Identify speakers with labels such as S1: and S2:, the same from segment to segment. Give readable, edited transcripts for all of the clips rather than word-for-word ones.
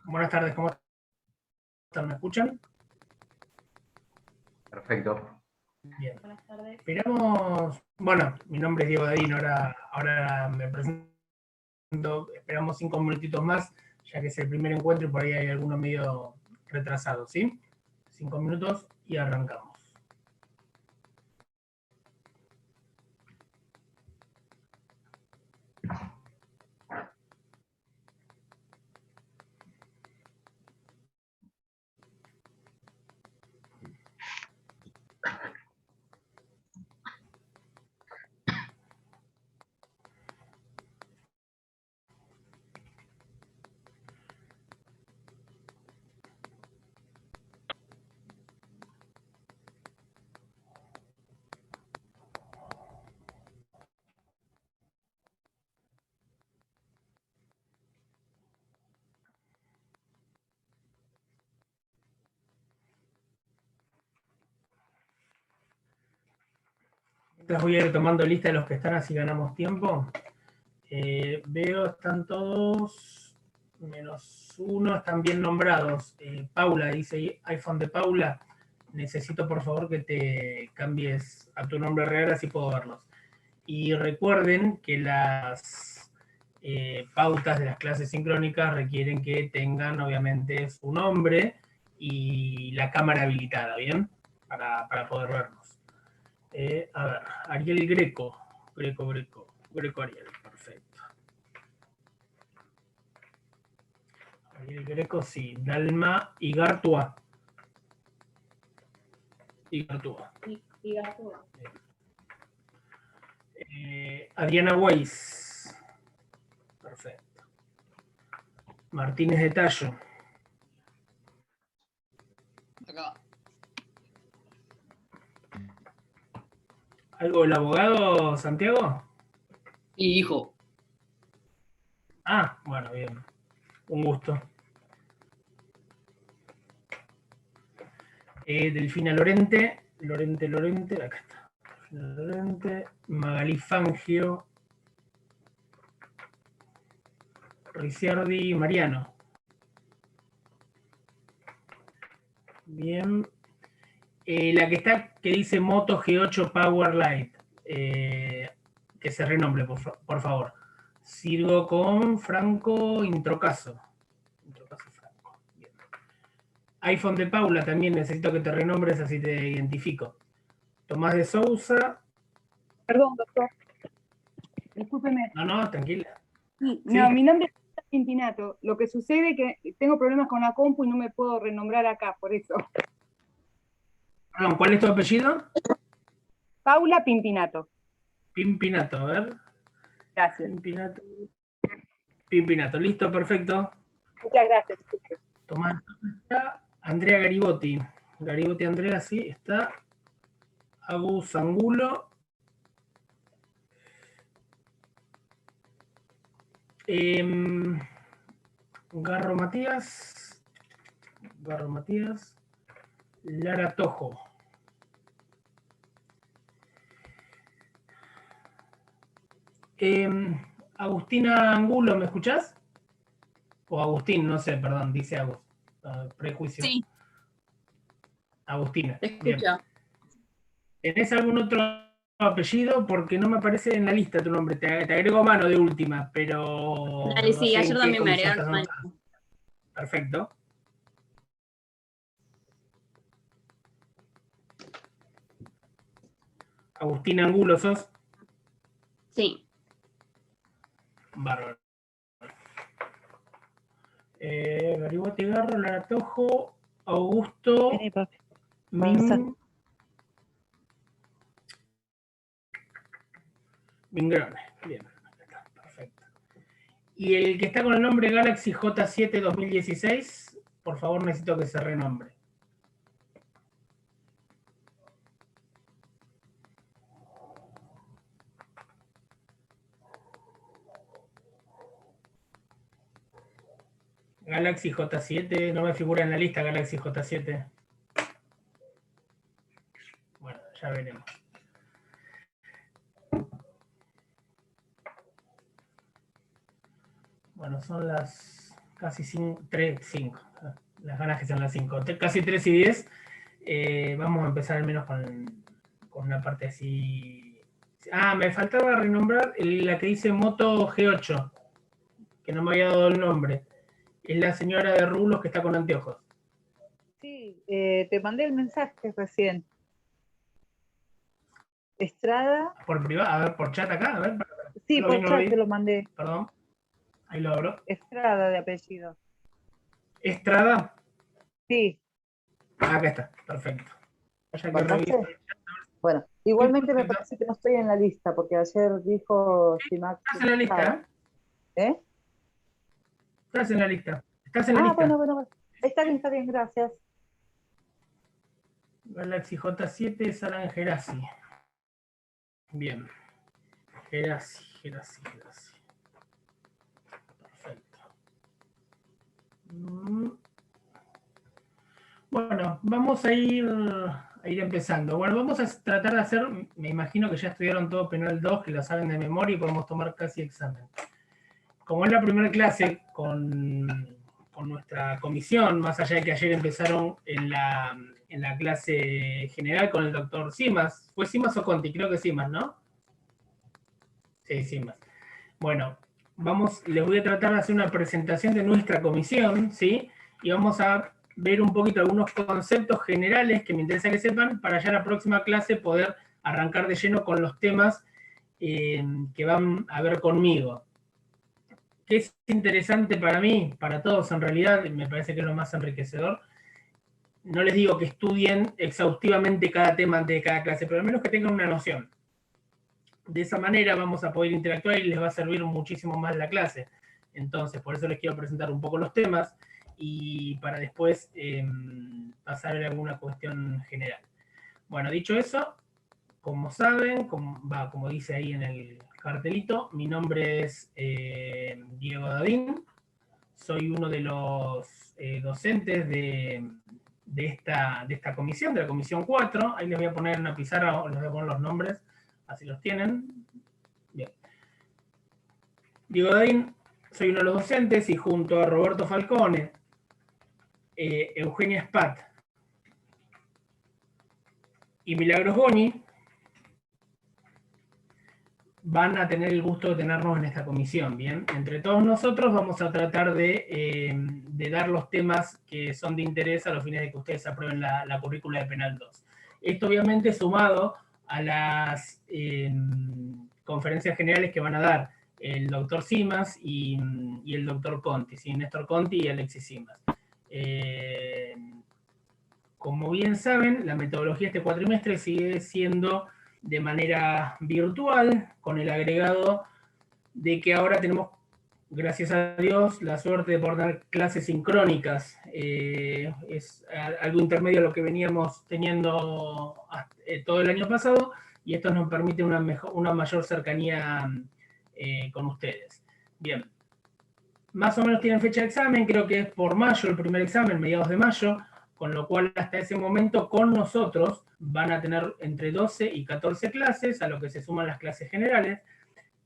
S1: Buenas tardes, ¿cómo están? ¿Me escuchan?
S2: Perfecto.
S1: Bien. Buenas tardes. Esperamos, bueno, mi nombre es Diego Dadín, ahora me presento, esperamos 5 minutitos más, ya que es el primer encuentro y por ahí hay alguno medio retrasado, ¿sí? 5 minutos y arrancamos. Mientras voy a ir tomando lista de los que están, así ganamos tiempo. Veo, están todos, menos uno, están bien nombrados. Paula, dice iPhone de Paula. Necesito por favor que te cambies a tu nombre real, así puedo verlos. Y recuerden que las pautas de las clases sincrónicas requieren que tengan obviamente su nombre y la cámara habilitada, ¿bien? Para poder vernos. A ver, Ariel Greco Ariel, perfecto. Ariel Greco, sí. Dalma Igartua. Igartua. Adriana Weiss. Perfecto. Martínez de Tallo.
S3: Acá.
S1: ¿Algo del abogado, Santiago?
S3: Sí, hijo.
S1: Ah, bueno, bien. Un gusto. Delfina Lorente, acá está. Delfina Lorente, Magalí Fangio, Ricciardi Mariano. Bien. La que está, que dice Moto G8 Power Light, que se renombre, por favor. Sirgo con Franco Introcaso. Introcaso Franco. Bien. iPhone de Paula también necesito que te renombres, así te identifico. Tomás de Sousa.
S4: Perdón, doctor. Discúlpeme.
S1: No, tranquila.
S4: Sí,
S1: ¿Sí?
S4: no, mi nombre es Pimpinato. Lo que sucede es que tengo problemas con la compu y no me puedo renombrar acá, por eso.
S1: Perdón, ¿cuál es tu apellido?
S4: Paula Pimpinato.
S1: Pimpinato, a ver.
S4: Gracias.
S1: Pimpinato, listo, perfecto.
S4: Muchas gracias.
S1: Tomás, Andrea Garibotti. Garibotti Andrea, sí, está. Agus Angulo. Garro Matías. Lara Tojo. Agustina Angulo, ¿me escuchás? O Agustín, no sé, perdón, dice Agus. Prejuicio.
S2: Sí.
S1: Agustina.
S2: Te
S1: Bien.
S2: escucho.
S1: ¿Tenés algún otro apellido? Porque no me aparece en la lista tu nombre. Te agrego mano de última, pero.
S2: Dale,
S1: no
S2: sí,
S1: sé en
S2: ayer
S1: qué
S2: también me
S1: comisión
S2: agregaron
S1: estás
S2: mal.
S1: anotada. Perfecto. Agustina Angulo, ¿sos?
S2: Sí.
S1: Bárbaro. Garibote Garro, Lara Tojo, Augusto,
S5: Vení, papi.
S1: Min... Mingrone. Bien, está, perfecto. Y el que está con el nombre Galaxy J7 2016, por favor necesito que se renombre. Galaxy J7, no me figura en la lista Galaxy J7. Bueno, ya veremos. Bueno, son las casi 5, las ganas que sean las 5, casi 3 y 10. Vamos a empezar al menos con una parte así. Ah, me faltaba renombrar la que dice Moto G8, que no me había dado el nombre. Es la señora de rulos que está con anteojos.
S5: Sí, te mandé el mensaje recién. Estrada.
S1: Por privado, a ver, por chat acá, a ver.
S5: Sí, por
S1: no
S5: chat
S1: vi.
S5: te lo mandé.
S1: Perdón, ahí lo abro.
S5: Estrada de apellido.
S1: Estrada.
S5: Sí.
S1: Acá está, perfecto. Ya que
S5: ¿Mandaste?
S1: reviso.
S5: Bueno, igualmente me
S1: perfecto.
S5: parece que no estoy en la lista, porque ayer dijo Simax.
S1: Estás en la lista,
S5: ¿Eh?
S1: Estás en la lista. Estás en la lista.
S5: Bueno. Está bien, gracias.
S1: Galaxy J7, Saran Gerasi. Bien. Gerasi. Perfecto. Bueno, vamos a ir empezando. Bueno, vamos a tratar de hacer, me imagino que ya estudiaron todo Penal 2, que lo saben de memoria y podemos tomar casi examen. Como es la primera clase con nuestra comisión, más allá de que ayer empezaron en la clase general con el doctor Simas. ¿Fue Simas o Conti? Creo que Simas, ¿no? Sí, Simas. Bueno, les voy a tratar de hacer una presentación de nuestra comisión, ¿sí? Y vamos a ver un poquito algunos conceptos generales que me interesa que sepan para ya en la próxima clase poder arrancar de lleno con los temas que van a ver conmigo. ¿Qué es interesante para mí? Para todos en realidad, me parece que es lo más enriquecedor. No les digo que estudien exhaustivamente cada tema de cada clase, pero al menos que tengan una noción. De esa manera vamos a poder interactuar y les va a servir muchísimo más la clase. Entonces, por eso les quiero presentar un poco los temas y para después pasar a alguna cuestión general. Bueno, dicho eso, como saben, como dice ahí en el cartelito, mi nombre es Diego Dadín, soy uno de los docentes de esta comisión, de la comisión 4. Ahí les voy a poner en una pizarra, les voy a poner los nombres, así los tienen. Bien. Diego Dadín, soy uno de los docentes y junto a Roberto Falcone, Eugenia Spat y Milagros Goni, van a tener el gusto de tenernos en esta comisión, ¿bien? Entre todos nosotros vamos a tratar de dar los temas que son de interés a los fines de que ustedes aprueben la currícula de Penal 2. Esto obviamente sumado a las conferencias generales que van a dar el doctor Simas y el doctor Conti, ¿sí? Néstor Conti y Alexis Simas. Como bien saben, la metodología este cuatrimestre sigue siendo de manera virtual, con el agregado de que ahora tenemos, gracias a Dios, la suerte de poder dar clases sincrónicas. Es algo intermedio a lo que veníamos teniendo todo el año pasado, y esto nos permite una mayor cercanía con ustedes. Bien, más o menos tienen fecha de examen, creo que es por mayo el primer examen, mediados de mayo, con lo cual hasta ese momento con nosotros van a tener entre 12 y 14 clases, a lo que se suman las clases generales.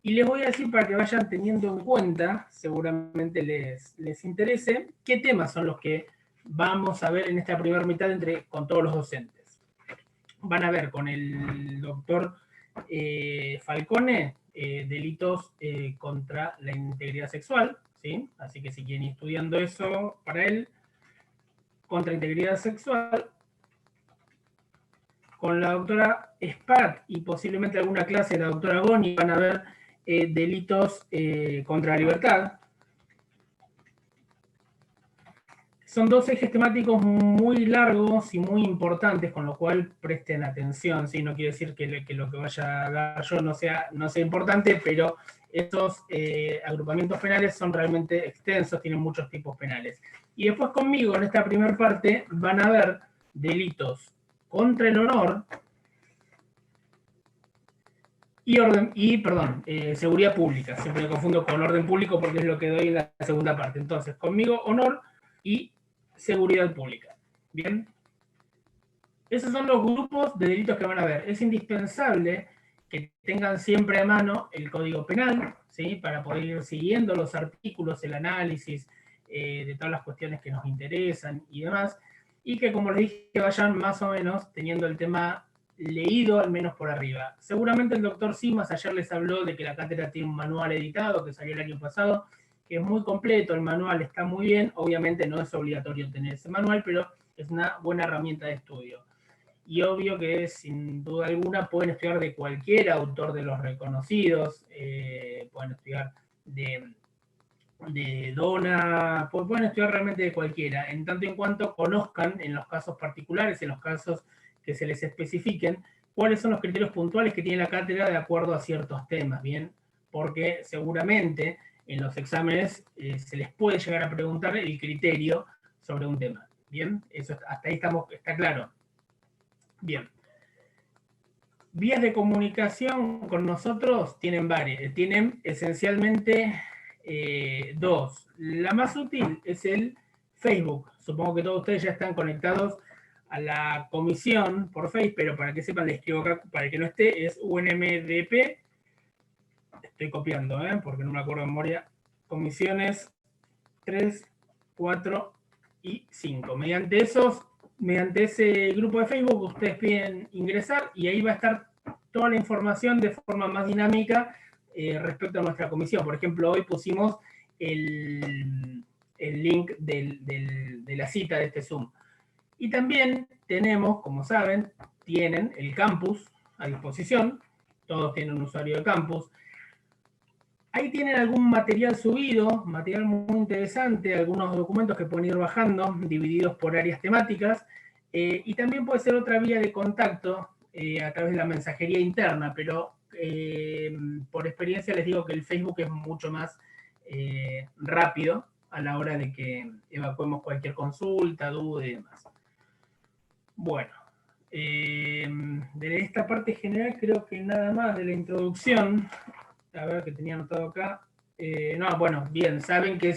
S1: Y les voy a decir para que vayan teniendo en cuenta, seguramente les interese, qué temas son los que vamos a ver en esta primera mitad con todos los docentes. Van a ver con el doctor Falcone delitos contra la integridad sexual, ¿sí? Así que si quieren ir estudiando eso para él, contra integridad sexual, con la doctora Spat y posiblemente alguna clase de la doctora Goni van a ver delitos contra la libertad. Son dos ejes temáticos muy largos y muy importantes, con lo cual presten atención, ¿sí? No quiere decir que lo que vaya a dar yo no sea importante, pero estos agrupamientos penales son realmente extensos, tienen muchos tipos penales. Y después conmigo, en esta primera parte, van a ver delitos contra el honor y seguridad pública. Siempre me confundo con orden público porque es lo que doy en la segunda parte. Entonces, conmigo, honor y seguridad pública. Bien. Esos son los grupos de delitos que van a ver. Es indispensable que tengan siempre a mano el Código Penal, ¿sí? Para poder ir siguiendo los artículos, el análisis de todas las cuestiones que nos interesan y demás. Y que, como les dije, vayan más o menos teniendo el tema leído, al menos por arriba. Seguramente el doctor Simas ayer les habló de que la cátedra tiene un manual editado que salió el año pasado, que es muy completo, el manual está muy bien, obviamente no es obligatorio tener ese manual, pero es una buena herramienta de estudio. Y obvio que sin duda alguna pueden estudiar de cualquier autor de los reconocidos, pueden estudiar de Dona, pueden estudiar realmente de cualquiera, en tanto y en cuanto conozcan en los casos particulares, en los casos que se les especifiquen, cuáles son los criterios puntuales que tiene la cátedra de acuerdo a ciertos temas, ¿bien? Porque seguramente en los exámenes se les puede llegar a preguntar el criterio sobre un tema, ¿bien? Eso, hasta ahí está claro. Bien. Vías de comunicación con nosotros tienen varias, tienen esencialmente dos. La más útil es el Facebook. Supongo que todos ustedes ya están conectados a la comisión por Facebook, pero para que sepan, les escribo acá, para el que no esté, es UNMDP. Estoy copiando, porque no me acuerdo de memoria. Comisiones 3, 4 y 5. Mediante ese grupo de Facebook, ustedes piden ingresar y ahí va a estar toda la información de forma más dinámica respecto a nuestra comisión. Por ejemplo, hoy pusimos el link de la cita de este Zoom. Y también tenemos, como saben, tienen el campus a disposición. Todos tienen un usuario de campus. Ahí tienen algún material subido, material muy interesante, algunos documentos que pueden ir bajando, divididos por áreas temáticas, y también puede ser otra vía de contacto a través de la mensajería interna, pero por experiencia les digo que el Facebook es mucho más rápido a la hora de que evacuemos cualquier consulta, duda y demás. Bueno, de esta parte general creo que nada más de la introducción. A ver, que tenía anotado acá. No, bueno, bien, saben que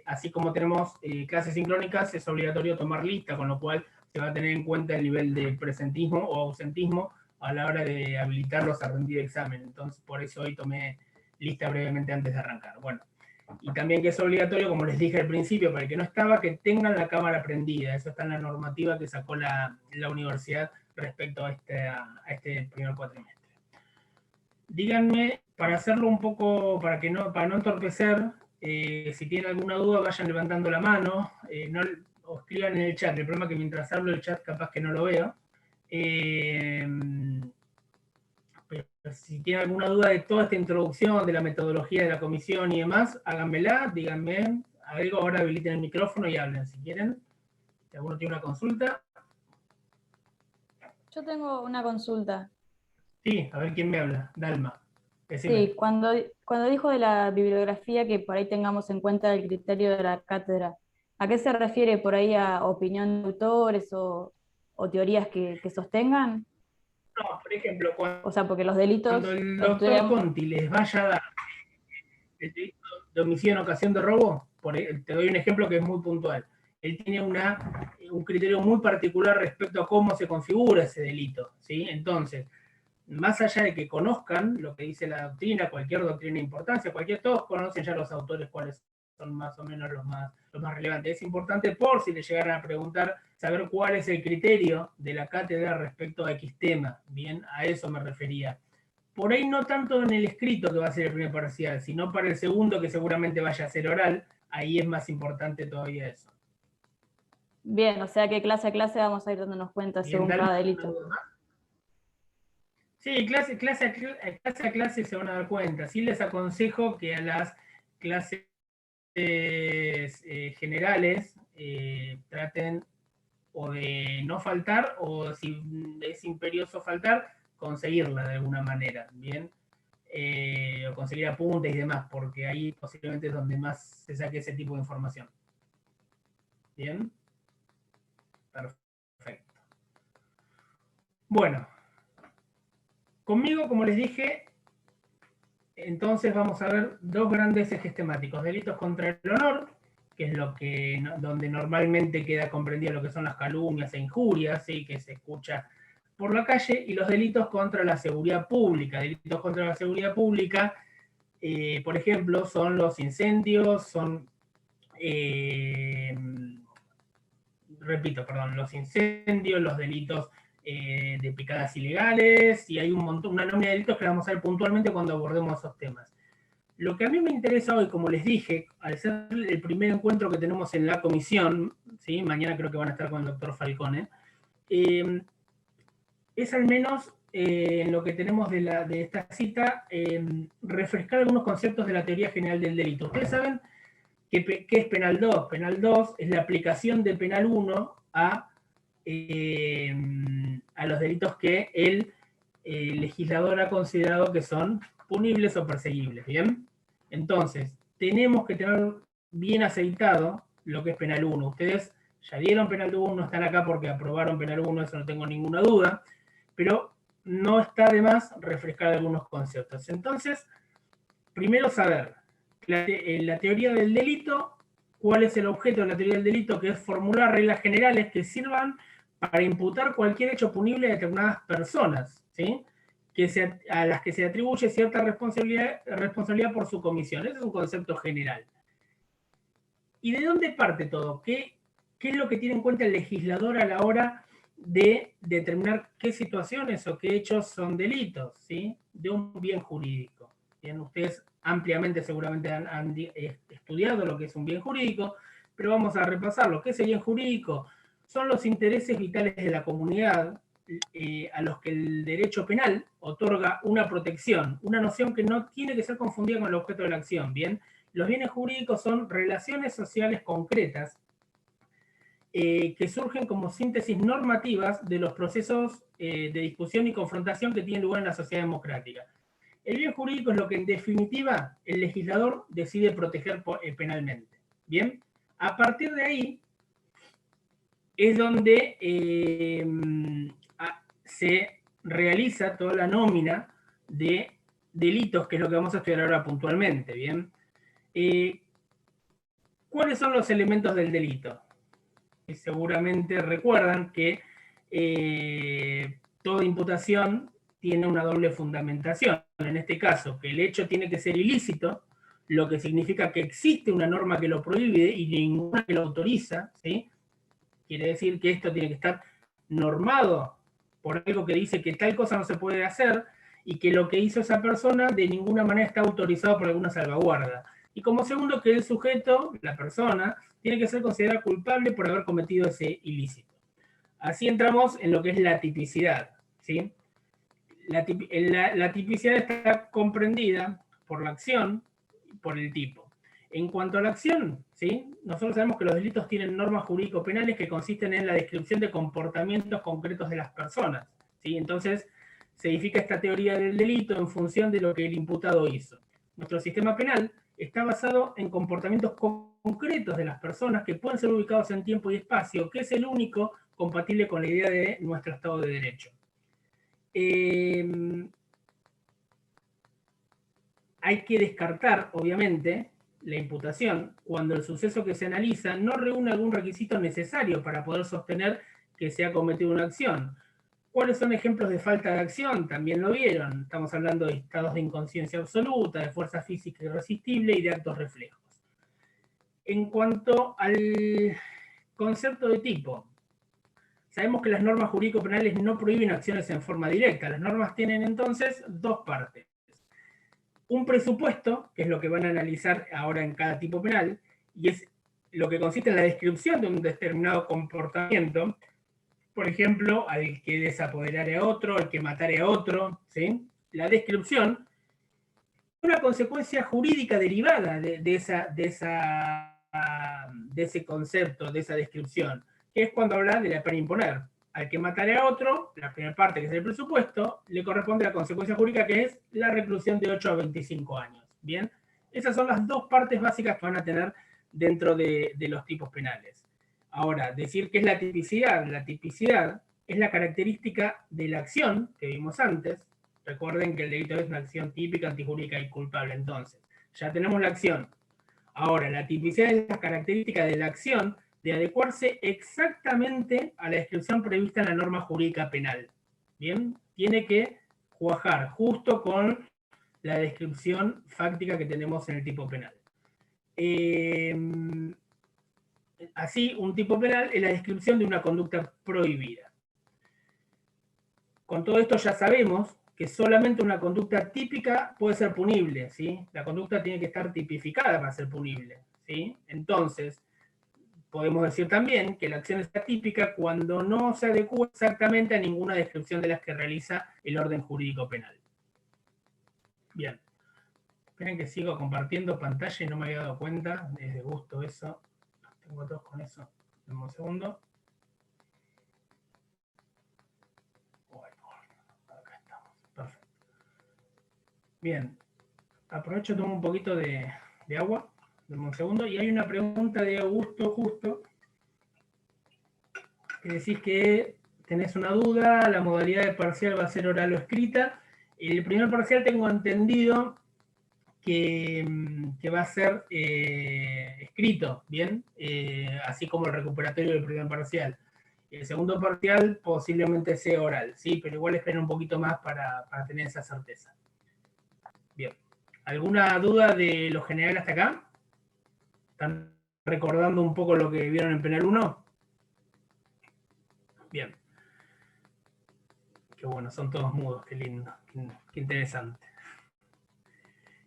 S1: así como tenemos clases sincrónicas, es obligatorio tomar lista, con lo cual se va a tener en cuenta el nivel de presentismo o ausentismo a la hora de habilitarlos a rendir examen. Entonces, por eso hoy tomé lista brevemente antes de arrancar. Bueno, y también que es obligatorio, como les dije al principio, para el que no estaba, que tengan la cámara prendida. Eso está en la normativa que sacó la universidad respecto a este primer cuatrimestre. Díganme, para hacerlo un poco, para no entorpecer, si tienen alguna duda vayan levantando la mano, o escriban en el chat. El problema es que mientras hablo el chat capaz que no lo veo. Pero si tienen alguna duda de toda esta introducción, de la metodología de la comisión y demás, háganmela, díganme algo, ahora habiliten el micrófono y hablen si quieren. Si alguno tiene una consulta.
S6: Yo tengo una consulta.
S1: Sí, a ver quién me habla. Dalma. Decime.
S6: Sí, cuando dijo de la bibliografía que por ahí tengamos en cuenta el criterio de la cátedra, ¿a qué se refiere por ahí? ¿A opinión de autores o teorías que sostengan?
S1: No, por ejemplo,
S6: O sea, porque los delitos...
S1: cuando el doctor Conti les vaya a dar el delito de homicidio en ocasión de robo, te doy un ejemplo que es muy puntual. Él tiene un criterio muy particular respecto a cómo se configura ese delito, ¿sí? Entonces, más allá de que conozcan lo que dice la doctrina, cualquier doctrina de importancia, todos conocen ya los autores cuáles son más o menos los más relevantes. Es importante, por si le llegaran a preguntar, saber cuál es el criterio de la cátedra respecto a X tema. Bien, a eso me refería. Por ahí no tanto en el escrito, que va a ser el primer parcial, sino para el segundo, que seguramente vaya a ser oral. Ahí es más importante todavía eso.
S6: Bien, o sea que clase a clase vamos a ir dándonos cuenta
S1: Bien,
S6: según
S1: ¿dale
S6: cada
S1: una
S6: delito.
S1: duda más? Sí, clase a clase se van a dar cuenta. Sí les aconsejo que a las clases generales traten o de no faltar, o si es imperioso faltar, conseguirla de alguna manera, ¿bien? O conseguir apuntes y demás, porque ahí posiblemente es donde más se saque ese tipo de información. ¿Bien? Perfecto. Bueno, conmigo, como les dije, entonces vamos a ver dos grandes ejes temáticos: delitos contra el honor, que es lo que donde normalmente queda comprendido lo que son las calumnias e injurias, ¿sí? Que se escucha por la calle, y los delitos contra la seguridad pública. Delitos contra la seguridad pública, por ejemplo, son los incendios, son, los incendios, los delitos de picadas ilegales, y hay un montón, una nómina de delitos que vamos a ver puntualmente cuando abordemos esos temas. Lo que a mí me interesa hoy, como les dije, al ser el primer encuentro que tenemos en la comisión, ¿sí? Mañana creo que van a estar con el doctor Falcone, es al menos en lo que tenemos de esta cita, refrescar algunos conceptos de la teoría general del delito. Ustedes saben qué es penal 2. Penal 2 es la aplicación de penal 1 a los delitos que el legislador ha considerado que son punibles o perseguibles, ¿bien? Entonces, tenemos que tener bien aceitado lo que es penal 1. Ustedes ya vieron penal 1, están acá porque aprobaron penal 1, eso no tengo ninguna duda, pero no está de más refrescar algunos conceptos. Entonces, primero saber la teoría del delito, cuál es el objeto de la teoría del delito, que es formular reglas generales que sirvan para imputar cualquier hecho punible a determinadas personas, ¿sí? A las que se atribuye cierta responsabilidad por su comisión. Ese es un concepto general. ¿Y de dónde parte todo? ¿Qué es lo que tiene en cuenta el legislador a la hora de determinar qué situaciones o qué hechos son delitos, ¿sí? De un bien jurídico? Bien, ustedes ampliamente seguramente han estudiado lo que es un bien jurídico, pero vamos a repasarlo. ¿Qué es el bien jurídico? Son los intereses vitales de la comunidad a los que el derecho penal otorga una protección, una noción que no tiene que ser confundida con el objeto de la acción, ¿bien? Los bienes jurídicos son relaciones sociales concretas que surgen como síntesis normativas de los procesos de discusión y confrontación que tienen lugar en la sociedad democrática. El bien jurídico es lo que en definitiva el legislador decide proteger penalmente. Bien, a partir de ahí es donde se realiza toda la nómina de delitos, que es lo que vamos a estudiar ahora puntualmente. Bien, ¿cuáles son los elementos del delito? Seguramente recuerdan que toda imputación tiene una doble fundamentación. En este caso, que el hecho tiene que ser ilícito, lo que significa que existe una norma que lo prohíbe y ninguna que lo autoriza, ¿sí? Quiere decir que esto tiene que estar normado por algo que dice que tal cosa no se puede hacer y que lo que hizo esa persona de ninguna manera está autorizado por alguna salvaguarda. Y como segundo, que el sujeto, la persona, tiene que ser considerada culpable por haber cometido ese ilícito. Así entramos en lo que es la tipicidad, ¿sí? La tipicidad está comprendida por la acción y por el tipo. En cuanto a la acción, ¿sí? Nosotros sabemos que los delitos tienen normas jurídico-penales que consisten en la descripción de comportamientos concretos de las personas, ¿sí? Entonces, se edifica esta teoría del delito en función de lo que el imputado hizo. Nuestro sistema penal está basado en comportamientos concretos de las personas que pueden ser ubicados en tiempo y espacio, que es el único compatible con la idea de nuestro Estado de Derecho. Hay que descartar, obviamente, la imputación cuando el suceso que se analiza no reúne algún requisito necesario para poder sostener que se ha cometido una acción. ¿Cuáles son ejemplos de falta de acción? También lo vieron. Estamos hablando de estados de inconsciencia absoluta, de fuerza física irresistible y de actos reflejos. En cuanto al concepto de tipo, sabemos que las normas jurídico-penales no prohíben acciones en forma directa. Las normas tienen entonces dos partes. Un presupuesto, que es lo que van a analizar ahora en cada tipo penal, y es lo que consiste en la descripción de un determinado comportamiento, por ejemplo, al que desapoderare a otro, al que matare a otro, ¿sí? La descripción es una consecuencia jurídica derivada de ese concepto, de esa descripción, que es cuando habla de la pena imponer. Al que matare a otro, la primera parte, que es el presupuesto, le corresponde la consecuencia jurídica, que es la reclusión de 8 a 25 años. Bien, esas son las dos partes básicas que van a tener dentro de los tipos penales. Ahora, decir que es la tipicidad es la característica de la acción que vimos antes. Recuerden que el delito es una acción típica, antijurídica y culpable. Entonces, ya tenemos la acción. Ahora, la tipicidad es la característica de la acción de adecuarse exactamente a la descripción prevista en la norma jurídica penal. Bien, tiene que cuajar justo con la descripción fáctica que tenemos en el tipo penal. Así, un tipo penal es la descripción de una conducta prohibida. Con todo esto ya sabemos que solamente una conducta típica puede ser punible, ¿sí? La conducta tiene que estar tipificada para ser punible, ¿sí? Entonces, podemos decir también que la acción es atípica cuando no se adecua exactamente a ninguna descripción de las que realiza el orden jurídico penal. Bien. Esperen que sigo compartiendo pantalla y no me había dado cuenta. Es de gusto eso. Tengo todos con eso. Dame un segundo. Acá estamos. Perfecto. Bien. Aprovecho, tomo un poquito de agua. Dame un segundo. Y hay una pregunta de Augusto justo. Que decís que tenés una duda. La modalidad de parcial va a ser oral o escrita. El primer parcial tengo entendido que va a ser escrito, ¿bien? Así como el recuperatorio del primer parcial. El segundo parcial posiblemente sea oral, ¿sí? Pero igual esperen un poquito más para tener esa certeza. Bien. ¿Alguna duda de lo general hasta acá? ¿Están recordando un poco lo que vieron en Penal 1? Bien. Qué bueno, son todos mudos, qué lindo, qué interesante.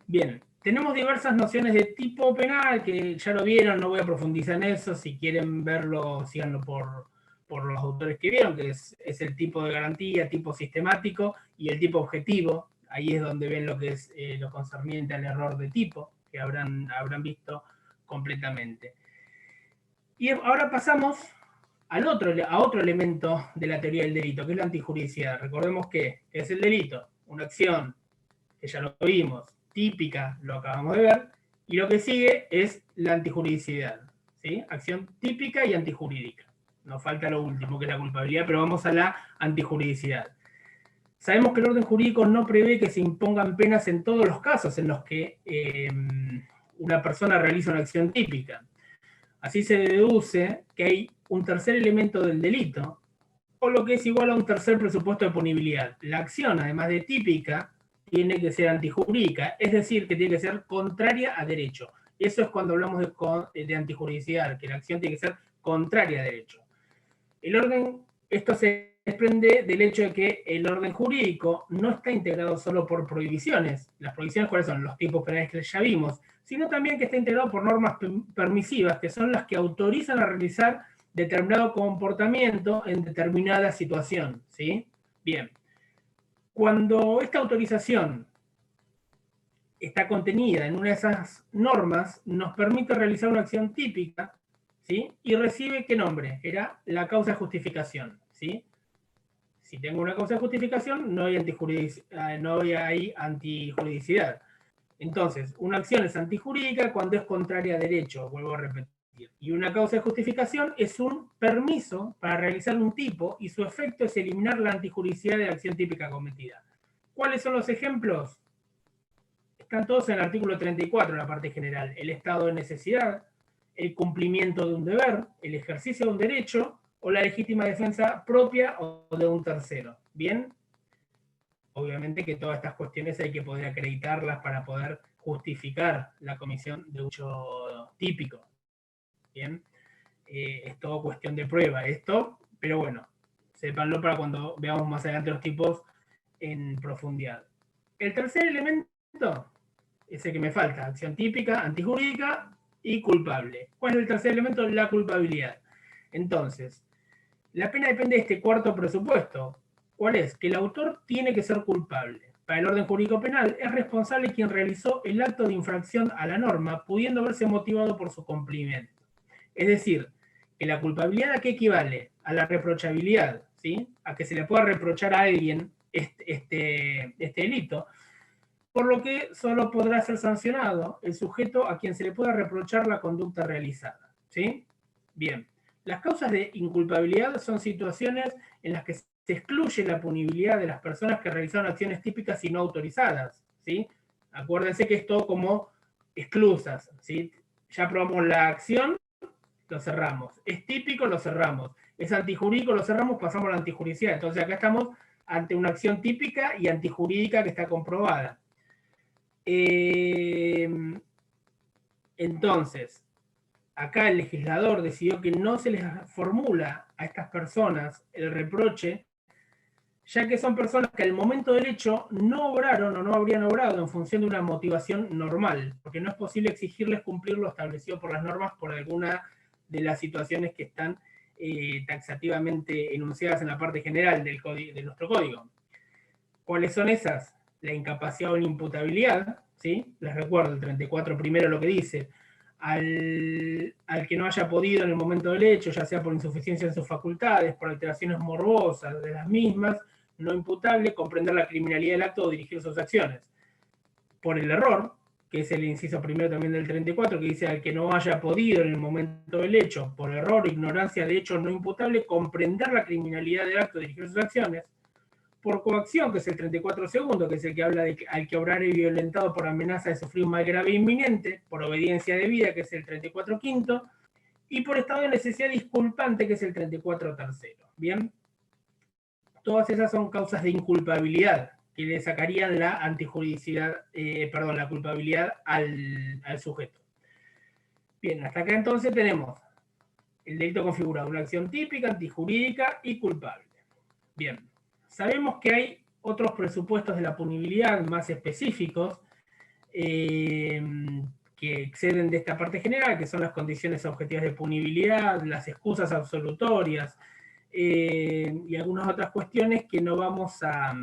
S1: Bien, tenemos diversas nociones de tipo penal que ya lo vieron, no voy a profundizar en eso. Si quieren verlo, síganlo por los autores que vieron, que es el tipo de garantía, tipo sistemático y el tipo objetivo. Ahí es donde ven lo que es lo concerniente al error de tipo, que habrán visto completamente. Y ahora pasamos a otro elemento de la teoría del delito, que es la antijuridicidad. Recordemos que es el delito, una acción, que ya lo vimos, típica, lo acabamos de ver, y lo que sigue es la antijuridicidad, ¿sí? Acción típica y antijurídica. Nos falta lo último, que es la culpabilidad, pero vamos a la antijuridicidad. Sabemos que el orden jurídico no prevé que se impongan penas en todos los casos en los que una persona realiza una acción típica. Así se deduce que hay un tercer elemento del delito, o lo que es igual a un tercer presupuesto de punibilidad. La acción, además de típica, tiene que ser antijurídica, es decir, que tiene que ser contraria a derecho. Eso es cuando hablamos de antijuridicidad, que la acción tiene que ser contraria a derecho. El orden, esto se desprende del hecho de que el orden jurídico no está integrado solo por prohibiciones. Las prohibiciones, ¿cuáles son? Los tipos penales que ya vimos, sino también que está integrado por normas permisivas, que son las que autorizan a realizar determinado comportamiento en determinada situación, ¿sí? Bien. Cuando esta autorización está contenida en una de esas normas, nos permite realizar una acción típica, ¿sí? Y recibe, ¿qué nombre? Era la causa de justificación, ¿sí? Si tengo una causa de justificación, no hay antijuridicidad. Entonces, una acción es antijurídica cuando es contraria a derecho, vuelvo a repetir. Y una causa de justificación es un permiso para realizar un tipo y su efecto es eliminar la antijuridicidad de la acción típica cometida. ¿Cuáles son los ejemplos? Están todos en el artículo 34, en la parte general. El estado de necesidad, el cumplimiento de un deber, el ejercicio de un derecho o la legítima defensa propia o de un tercero. ¿Bien? Obviamente que todas estas cuestiones hay que poder acreditarlas para poder justificar la comisión de un hecho típico. ¿Bien? Es todo cuestión de prueba esto, pero bueno, sépanlo para cuando veamos más adelante los tipos en profundidad. El tercer elemento es el que me falta: acción típica, antijurídica y culpable. ¿Cuál es el tercer elemento? La culpabilidad. Entonces, la pena depende de este cuarto presupuesto. ¿Cuál es? Que el autor tiene que ser culpable. Para el orden jurídico penal, es responsable quien realizó el acto de infracción a la norma, pudiendo verse motivado por su cumplimiento. Es decir, que la culpabilidad, ¿a qué equivale? A la reprochabilidad, ¿sí? A que se le pueda reprochar a alguien este delito, por lo que solo podrá ser sancionado el sujeto a quien se le pueda reprochar la conducta realizada, ¿sí? Bien, las causas de inculpabilidad son situaciones en las que se excluye la punibilidad de las personas que realizaron acciones típicas y no autorizadas, ¿sí? Acuérdense que es todo como exclusas, ¿sí? Ya probamos la acción, lo cerramos. Es típico, lo cerramos. Es antijurídico, lo cerramos, pasamos a la antijuridicidad. Entonces acá estamos ante una acción típica y antijurídica que está comprobada. Entonces, acá el legislador decidió que no se les formula a estas personas el reproche, ya que son personas que al momento del hecho no obraron o no habrían obrado en función de una motivación normal, porque no es posible exigirles cumplir lo establecido por las normas por alguna de las situaciones que están taxativamente enunciadas en la parte general de nuestro código. ¿Cuáles son esas? La incapacidad o inimputabilidad, ¿sí? Les recuerdo el 34 primero lo que dice: al que no haya podido en el momento del hecho, ya sea por insuficiencia en sus facultades, por alteraciones morbosas de las mismas, no imputable, comprender la criminalidad del acto o dirigir sus acciones. Por el error, que es el inciso primero también del 34, que dice: al que no haya podido en el momento del hecho, por error, ignorancia de hecho no imputable, comprender la criminalidad del acto o dirigir sus acciones. Por coacción, que es el 34 segundo, que es el que habla de que al que obrare violentado por amenaza de sufrir un mal grave e inminente, por obediencia debida, que es el 34 quinto, y por estado de necesidad disculpante, que es el 34 tercero. Bien, todas esas son causas de inculpabilidad que le sacarían la antijuridicidad, la culpabilidad al sujeto. Bien, hasta acá entonces tenemos el delito configurado, una acción típica, antijurídica y culpable. Bien. Sabemos que hay otros presupuestos de la punibilidad más específicos que exceden de esta parte general, que son las condiciones objetivas de punibilidad, las excusas absolutorias y algunas otras cuestiones que no vamos a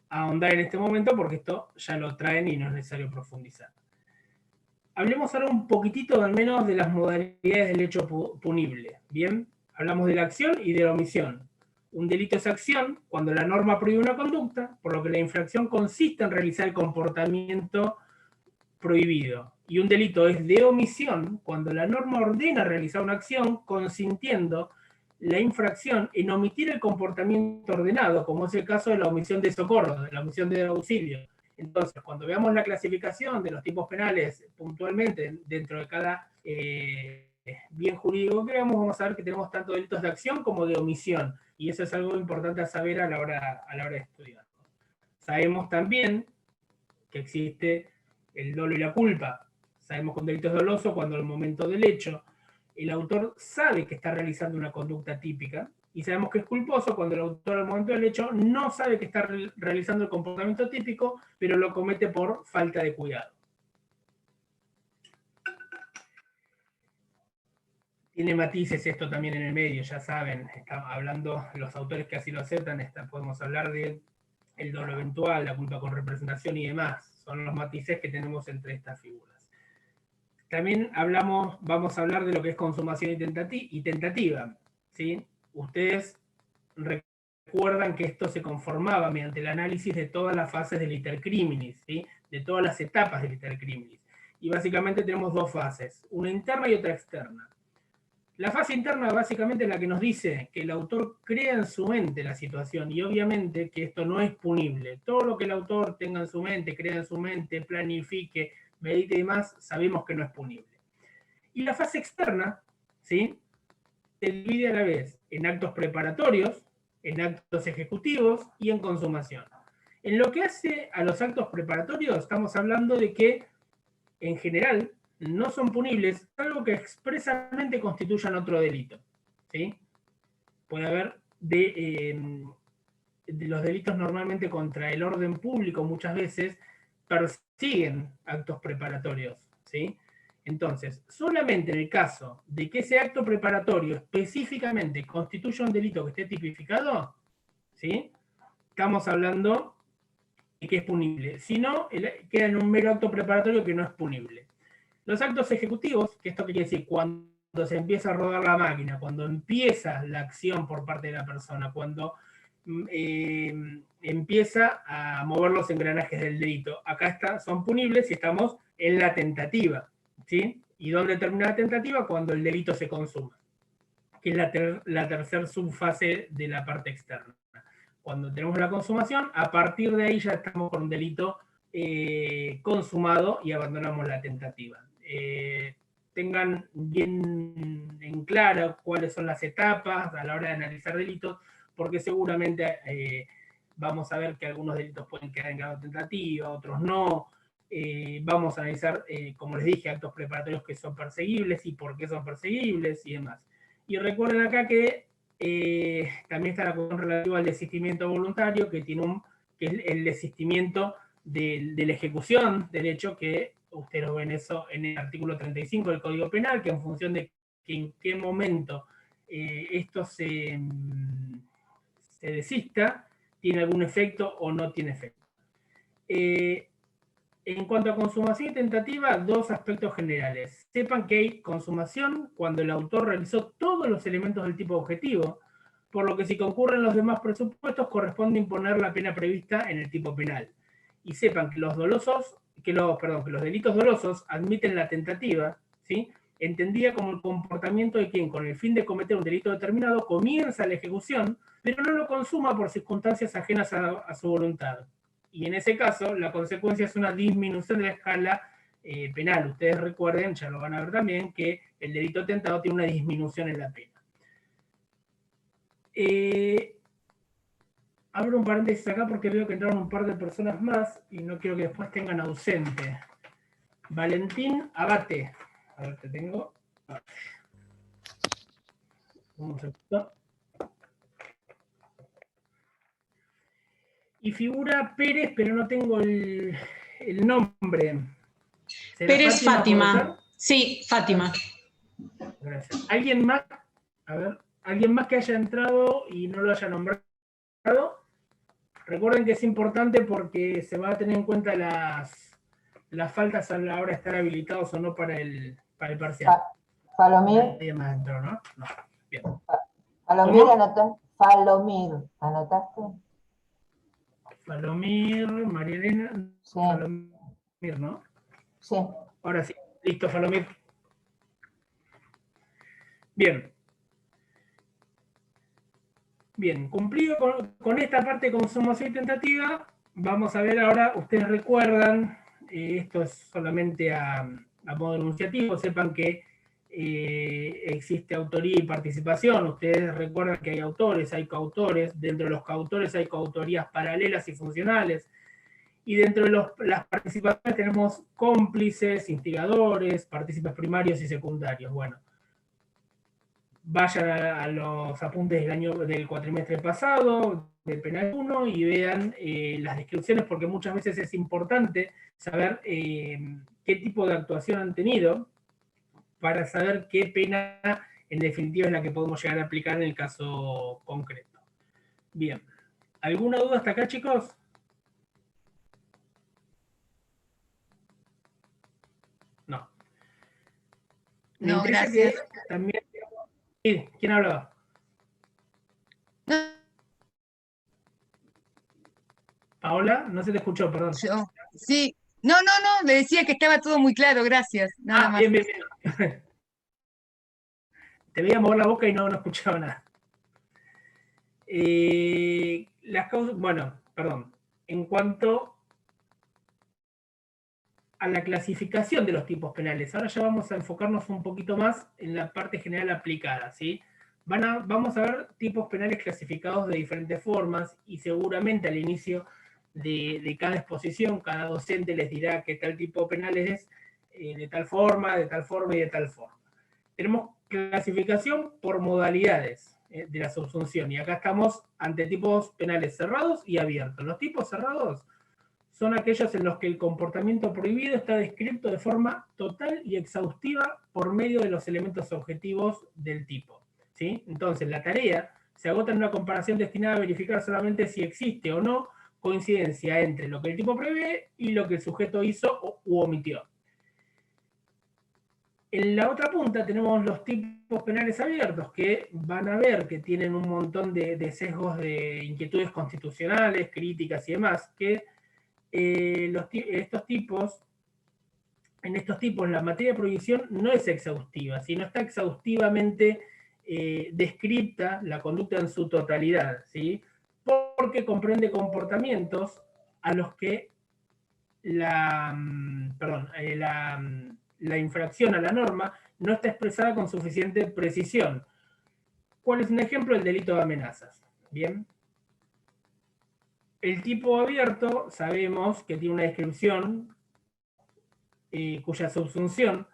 S1: ahondar en este momento porque esto ya lo traen y no es necesario profundizar. Hablemos ahora un poquitito al menos de las modalidades del hecho punible. Bien, hablamos de la acción y de la omisión. Un delito es acción cuando la norma prohíbe una conducta, por lo que la infracción consiste en realizar el comportamiento prohibido. Y un delito es de omisión cuando la norma ordena realizar una acción consintiendo la infracción en omitir el comportamiento ordenado, como es el caso de la omisión de socorro, de la omisión de auxilio. Entonces, cuando veamos la clasificación de los tipos penales puntualmente dentro de cada bien jurídico que veamos, vamos a ver que tenemos tanto delitos de acción como de omisión. Y eso es algo importante a saber a la hora de estudiar. Sabemos también que existe el dolo y la culpa. Sabemos que un delito es doloso cuando al momento del hecho el autor sabe que está realizando una conducta típica, y sabemos que es culposo cuando el autor al momento del hecho no sabe que está realizando el comportamiento típico, pero lo comete por falta de cuidado. Tiene matices esto también en el medio, ya saben, estamos hablando, los autores que así lo aceptan, podemos hablar de el dolo eventual, la culpa con representación y demás. Son los matices que tenemos entre estas figuras. También vamos a hablar de lo que es consumación y tentativa, ¿sí? Ustedes recuerdan que esto se conformaba mediante el análisis de todas las fases del iter criminis, ¿sí? De todas las etapas del iter criminis. Y básicamente tenemos dos fases, una interna y otra externa. La fase interna básicamente es la que nos dice que el autor crea en su mente la situación, y obviamente que esto no es punible. Todo lo que el autor tenga en su mente, crea en su mente, planifique, medite y demás, sabemos que no es punible. Y la fase externa, ¿sí? se divide a la vez en actos preparatorios, en actos ejecutivos y en consumación. En lo que hace a los actos preparatorios, estamos hablando de que, en general, no son punibles, salvo que expresamente constituyan otro delito, ¿sí? Puede haber de los delitos normalmente contra el orden público, muchas veces persiguen actos preparatorios, ¿sí? Entonces, solamente en el caso de que ese acto preparatorio específicamente constituya un delito que esté tipificado, ¿sí? Estamos hablando de que es punible. Si no, queda en un mero acto preparatorio que no es punible. Los actos ejecutivos, que esto quiere decir cuando se empieza a rodar la máquina, cuando empieza la acción por parte de la persona, cuando empieza a mover los engranajes del delito. Acá son punibles si estamos en la tentativa, ¿sí? ¿Y dónde termina la tentativa? Cuando el delito se consuma, que es la tercera subfase de la parte externa. Cuando tenemos la consumación, a partir de ahí ya estamos con un delito consumado y abandonamos la tentativa. Tengan bien en claro cuáles son las etapas a la hora de analizar delitos, porque seguramente vamos a ver que algunos delitos pueden quedar en grado de tentativa, otros no. Vamos a analizar, como les dije, actos preparatorios que son perseguibles y por qué son perseguibles y demás. Y recuerden acá que también está la cuestión relativa al desistimiento voluntario, que es el desistimiento de la ejecución del hecho, que ustedes lo ven eso en el artículo 35 del Código Penal, que en función de que en qué momento esto se desista, tiene algún efecto o no tiene efecto. En cuanto a consumación y tentativa, dos aspectos generales. Sepan que hay consumación cuando el autor realizó todos los elementos del tipo objetivo, por lo que si concurren los demás presupuestos corresponde imponer la pena prevista en el tipo penal. Y sepan que los delitos dolosos admiten la tentativa, ¿sí? Entendida como el comportamiento de quien, con el fin de cometer un delito determinado, comienza la ejecución, pero no lo consuma por circunstancias ajenas a su voluntad. Y en ese caso, la consecuencia es una disminución de la escala penal. Ustedes recuerden, ya lo van a ver también, que el delito tentado tiene una disminución en la pena. Abro un paréntesis acá porque veo que entraron un par de personas más y no quiero que después tengan ausente. Valentín Abate. A ver, te tengo. Un segundo. Y figura Pérez, pero no tengo el nombre.
S7: Pérez Fátima. Sí, Fátima.
S1: Gracias. ¿Alguien más? A ver, ¿alguien más que haya entrado y no lo haya nombrado? Recuerden que es importante porque se va a tener en cuenta las faltas a la hora de estar habilitados o no para el parcial.
S8: Falomir.
S1: Nadie más entró, ¿no? No. Bien.
S8: Falomir, Falomir, ¿anotaste?
S1: Falomir, María Elena.
S8: Sí.
S1: Falomir, ¿no?
S8: Sí.
S1: Ahora sí. Listo, Falomir. Bien. Bien, cumplido con esta parte de consumación y tentativa, vamos a ver ahora, ustedes recuerdan, esto es solamente a modo enunciativo, sepan que existe autoría y participación, ustedes recuerdan que hay autores, hay coautores, dentro de los coautores hay coautorías paralelas y funcionales, y dentro de las participaciones tenemos cómplices, instigadores, partícipes primarios y secundarios. Bueno, vayan a los apuntes del cuatrimestre pasado, del penal 1, y vean las descripciones, porque muchas veces es importante saber qué tipo de actuación han tenido, para saber qué pena en definitiva es la que podemos llegar a aplicar en el caso concreto. Bien. ¿Alguna duda hasta acá, chicos? No.
S9: No, gracias.
S1: También... Sí, ¿quién hablaba? Paola, no se te escuchó, perdón.
S9: Yo. Sí. No, le decía que estaba todo muy claro, gracias. Nada más.
S1: Bien. Te veía mover la boca y no escuchaba nada. Las causas, bueno, perdón. En cuanto a la clasificación de los tipos penales, ahora ya vamos a enfocarnos un poquito más en la parte general aplicada, ¿sí? vamos a ver tipos penales clasificados de diferentes formas, y seguramente al inicio de cada exposición, cada docente les dirá que tal tipo penal es de tal forma, de tal forma y de tal forma. Tenemos clasificación por modalidades de la subsunción, y acá estamos ante tipos penales cerrados y abiertos. Los tipos cerrados son aquellos en los que el comportamiento prohibido está descrito de forma total y exhaustiva por medio de los elementos objetivos del tipo, ¿sí? Entonces, la tarea se agota en una comparación destinada a verificar solamente si existe o no coincidencia entre lo que el tipo prevé y lo que el sujeto hizo u omitió. En la otra punta tenemos los tipos penales abiertos, que van a ver que tienen un montón de sesgos de inquietudes constitucionales, críticas y demás, que en estos tipos la materia de prohibición no es exhaustiva, sino está exhaustivamente descripta la conducta en su totalidad, ¿sí? Porque comprende comportamientos a los que la infracción a la norma no está expresada con suficiente precisión. ¿Cuál es un ejemplo? El delito de amenazas. Bien. El tipo abierto sabemos que tiene una descripción cuya subsunción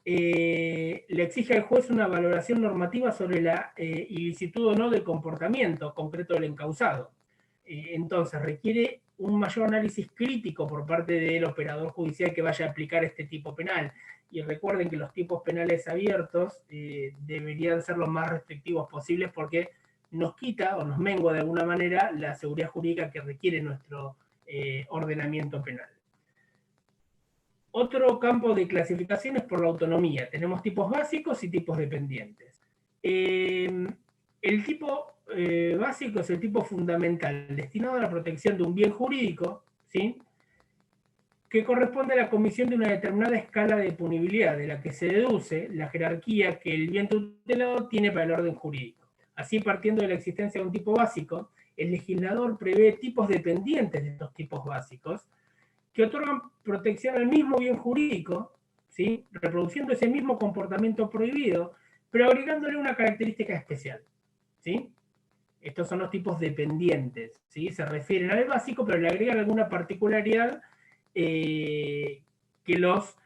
S1: le exige al juez una valoración normativa sobre la ilicitud o no del comportamiento concreto del encausado. Entonces requiere un mayor análisis crítico por parte del operador judicial que vaya a aplicar este tipo penal. Y recuerden que los tipos penales abiertos deberían ser los más restrictivos posibles, porque nos quita o nos mengua de alguna manera la seguridad jurídica que requiere nuestro ordenamiento penal. Otro campo de clasificación es por la autonomía. Tenemos tipos básicos y tipos dependientes. El tipo básico es el tipo fundamental, destinado a la protección de un bien jurídico, ¿sí?, que corresponde a la comisión de una determinada escala de punibilidad, de la que se deduce la jerarquía que el bien tutelado tiene para el orden jurídico. Así, partiendo de la existencia de un tipo básico, el legislador prevé tipos dependientes de estos tipos básicos, que otorgan protección al mismo bien jurídico, ¿sí?, reproduciendo ese mismo comportamiento prohibido, pero agregándole una característica especial, ¿sí? Estos son los tipos dependientes, ¿sí? Se refieren al básico, pero le agregan alguna particularidad que los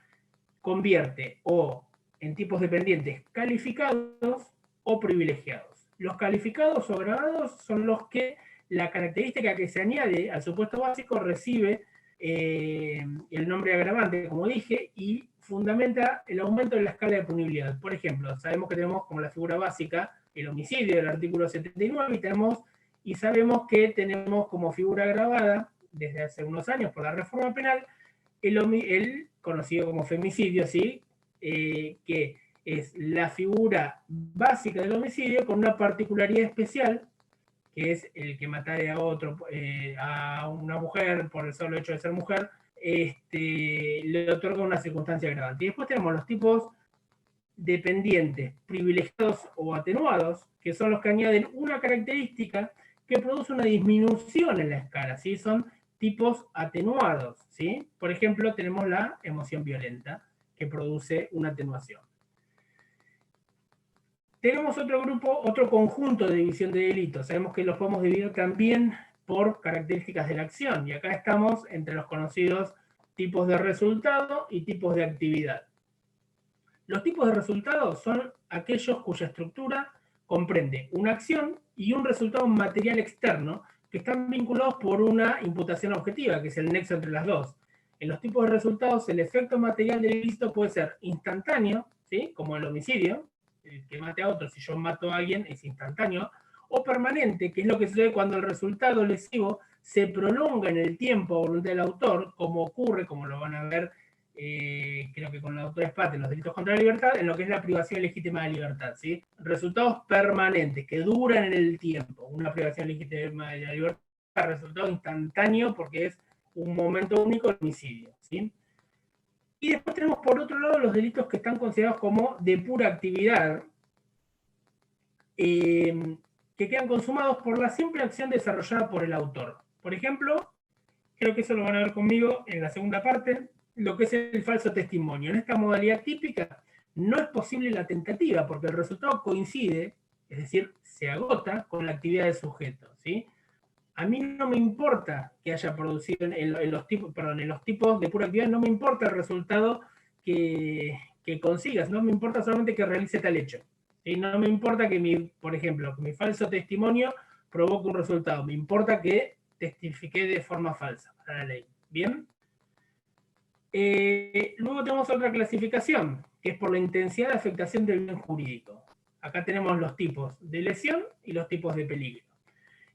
S1: convierte o en tipos dependientes calificados o privilegiados. Los calificados o agravados son los que la característica que se añade al supuesto básico recibe el nombre agravante, como dije, y fundamenta el aumento de la escala de punibilidad. Por ejemplo, sabemos que tenemos como la figura básica el homicidio del artículo 79, y sabemos que tenemos como figura agravada desde hace unos años por la reforma penal el conocido como femicidio, ¿sí?, que es la figura básica del homicidio con una particularidad especial, que es el que matare a otro, a una mujer por el solo hecho de ser mujer, le otorga una circunstancia agravante. Y después tenemos los tipos dependientes, privilegiados o atenuados, que son los que añaden una característica que produce una disminución en la escala, ¿sí? Son tipos atenuados, ¿sí? Por ejemplo, tenemos la emoción violenta, que produce una atenuación. Tenemos otro grupo, otro conjunto de división de delitos. Sabemos que los podemos dividir también por características de la acción, y acá estamos entre los conocidos tipos de resultado y tipos de actividad. Los tipos de resultado son aquellos cuya estructura comprende una acción y un resultado material externo que están vinculados por una imputación objetiva, que es el nexo entre las dos. En los tipos de resultados, el efecto material del ilícito puede ser instantáneo, ¿sí?, como el homicidio, el que mate a otro, si yo mato a alguien es instantáneo, o permanente, que es lo que sucede cuando el resultado lesivo se prolonga en el tiempo a voluntad del autor, como ocurre, como lo van a ver, creo que con la doctora Spate en los delitos contra la libertad, en lo que es la privación legítima de libertad, ¿sí? Resultados permanentes, que duran en el tiempo. Una privación legítima de la libertad, resultado instantáneo, porque es un momento único de homicidio, ¿sí? Y después tenemos por otro lado los delitos que están considerados como de pura actividad, que quedan consumados por la simple acción desarrollada por el autor. Por ejemplo, creo que eso lo van a ver conmigo en la segunda parte, lo que es el falso testimonio. En esta modalidad típica no es posible la tentativa, porque el resultado coincide Es decir, se agota con la actividad del sujeto, ¿sí? A mí no me importa que haya producido en los tipos de pura actividad, no me importa el resultado que consigas, no me importa solamente que realice tal hecho. ¿Sí? No me importa que, por ejemplo, que mi falso testimonio provoque un resultado, me importa que testifiqué de forma falsa para la ley. ¿Bien? Luego tenemos otra clasificación, que es por la intensidad de afectación del bien jurídico. Acá tenemos los tipos de lesión y los tipos de peligro.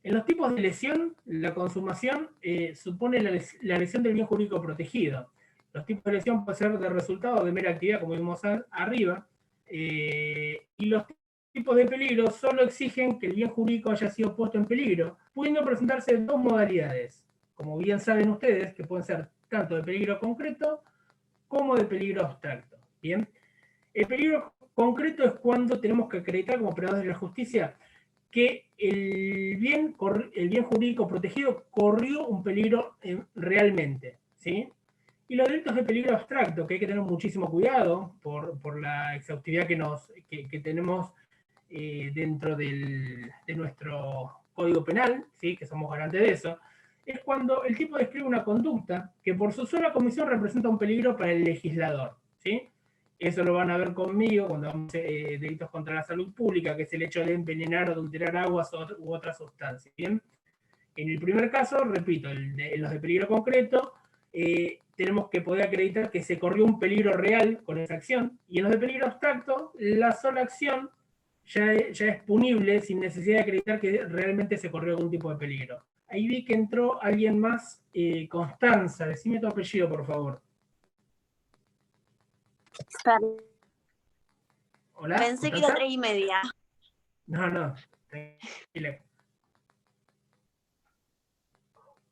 S1: En los tipos de lesión, la consumación supone la lesión del bien jurídico protegido. Los tipos de lesión pueden ser de resultado de mera actividad, como vimos arriba, y los tipos de peligro solo exigen que el bien jurídico haya sido puesto en peligro, pudiendo presentarse dos modalidades, como bien saben ustedes, que pueden ser tanto de peligro concreto como de peligro abstracto. ¿Bien? El peligro concreto es cuando tenemos que acreditar como operadores de la justicia que el bien jurídico protegido corrió un peligro realmente, ¿sí? Y los delitos de peligro abstracto, que hay que tener muchísimo cuidado por la exhaustividad que tenemos dentro de nuestro Código Penal, ¿sí? Que somos garantes de eso, es cuando el tipo describe una conducta que por su sola comisión representa un peligro para el legislador, ¿sí? Eso lo van a ver conmigo cuando vamos a delitos contra la salud pública, que es el hecho de envenenar o adulterar aguas u otras sustancias. ¿Bien? En el primer caso, repito, en los de peligro concreto, tenemos que poder acreditar que se corrió un peligro real con esa acción, y en los de peligro abstracto, la sola acción ya es punible sin necesidad de acreditar que realmente se corrió algún tipo de peligro. Ahí vi que entró alguien más, Constanza, decime tu apellido, por favor. Hola.
S2: Pensé que era 3:30.
S1: No, tranquila.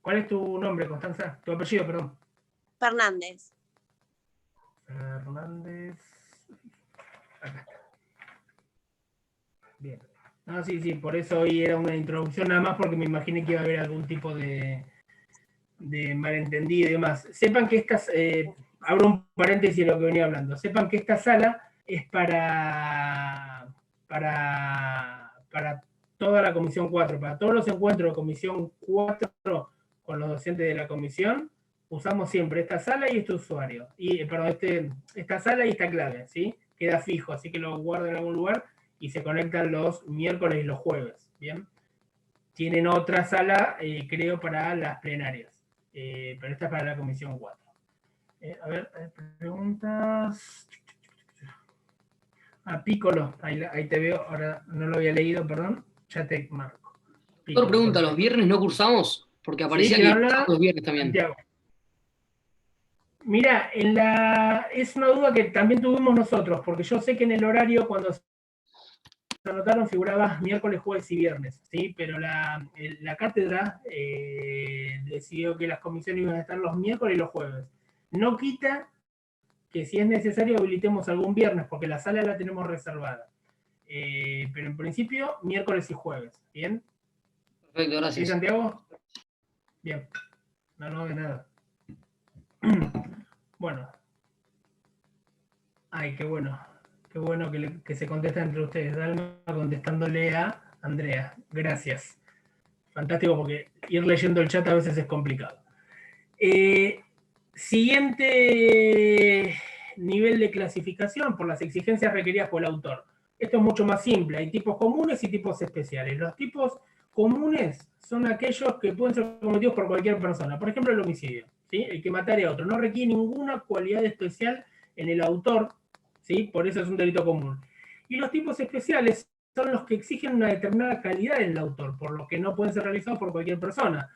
S1: ¿Cuál es tu nombre, Constanza? Tu apellido, perdón.
S2: Fernández.
S1: Fernández. Acá está. Bien. No, sí, por eso hoy era una introducción nada más, porque me imaginé que iba a haber algún tipo de malentendido y demás. Sepan que estas, abro un paréntesis de lo que venía hablando, sepan que esta sala es para toda la Comisión 4, para todos los encuentros de Comisión 4 con los docentes de la comisión, usamos siempre esta sala y este usuario, esta sala y esta clave, ¿sí? Queda fijo, así que lo guardo en algún lugar y se conectan los miércoles y los jueves, ¿bien? Tienen otra sala, creo, para las plenarias, pero esta es para la Comisión 4. A ver, preguntas. Piccolo, ahí te veo, ahora no lo había leído, perdón, ya te marco.
S3: Otra pregunta, ¿los viernes no cursamos? Porque aparecía
S1: sí,
S3: que los viernes también.
S1: Santiago. Mira, es una duda que también tuvimos nosotros, porque yo sé que en el horario cuando se anotaron figuraba miércoles, jueves y viernes, ¿sí? Pero la cátedra decidió que las comisiones iban a estar los miércoles y los jueves. No quita que si es necesario habilitemos algún viernes, porque la sala la tenemos reservada. Pero en principio, miércoles y jueves, ¿bien?
S3: Perfecto, gracias.
S1: ¿Sí, Santiago? Bien. No, de nada. Bueno. Ay, qué bueno. Qué bueno que se contesta entre ustedes. Dalma contestándole a Andrea. Gracias. Fantástico, porque ir leyendo el chat a veces es complicado. Siguiente nivel de clasificación por las exigencias requeridas por el autor. Esto es mucho más simple. Hay tipos comunes y tipos especiales. Los tipos comunes son aquellos que pueden ser cometidos por cualquier persona. Por ejemplo, el homicidio, ¿sí? El que matare a otro. No requiere ninguna cualidad especial en el autor, ¿sí? Por eso es un delito común. Y los tipos especiales son los que exigen una determinada calidad en el autor, por lo que no pueden ser realizados por cualquier persona.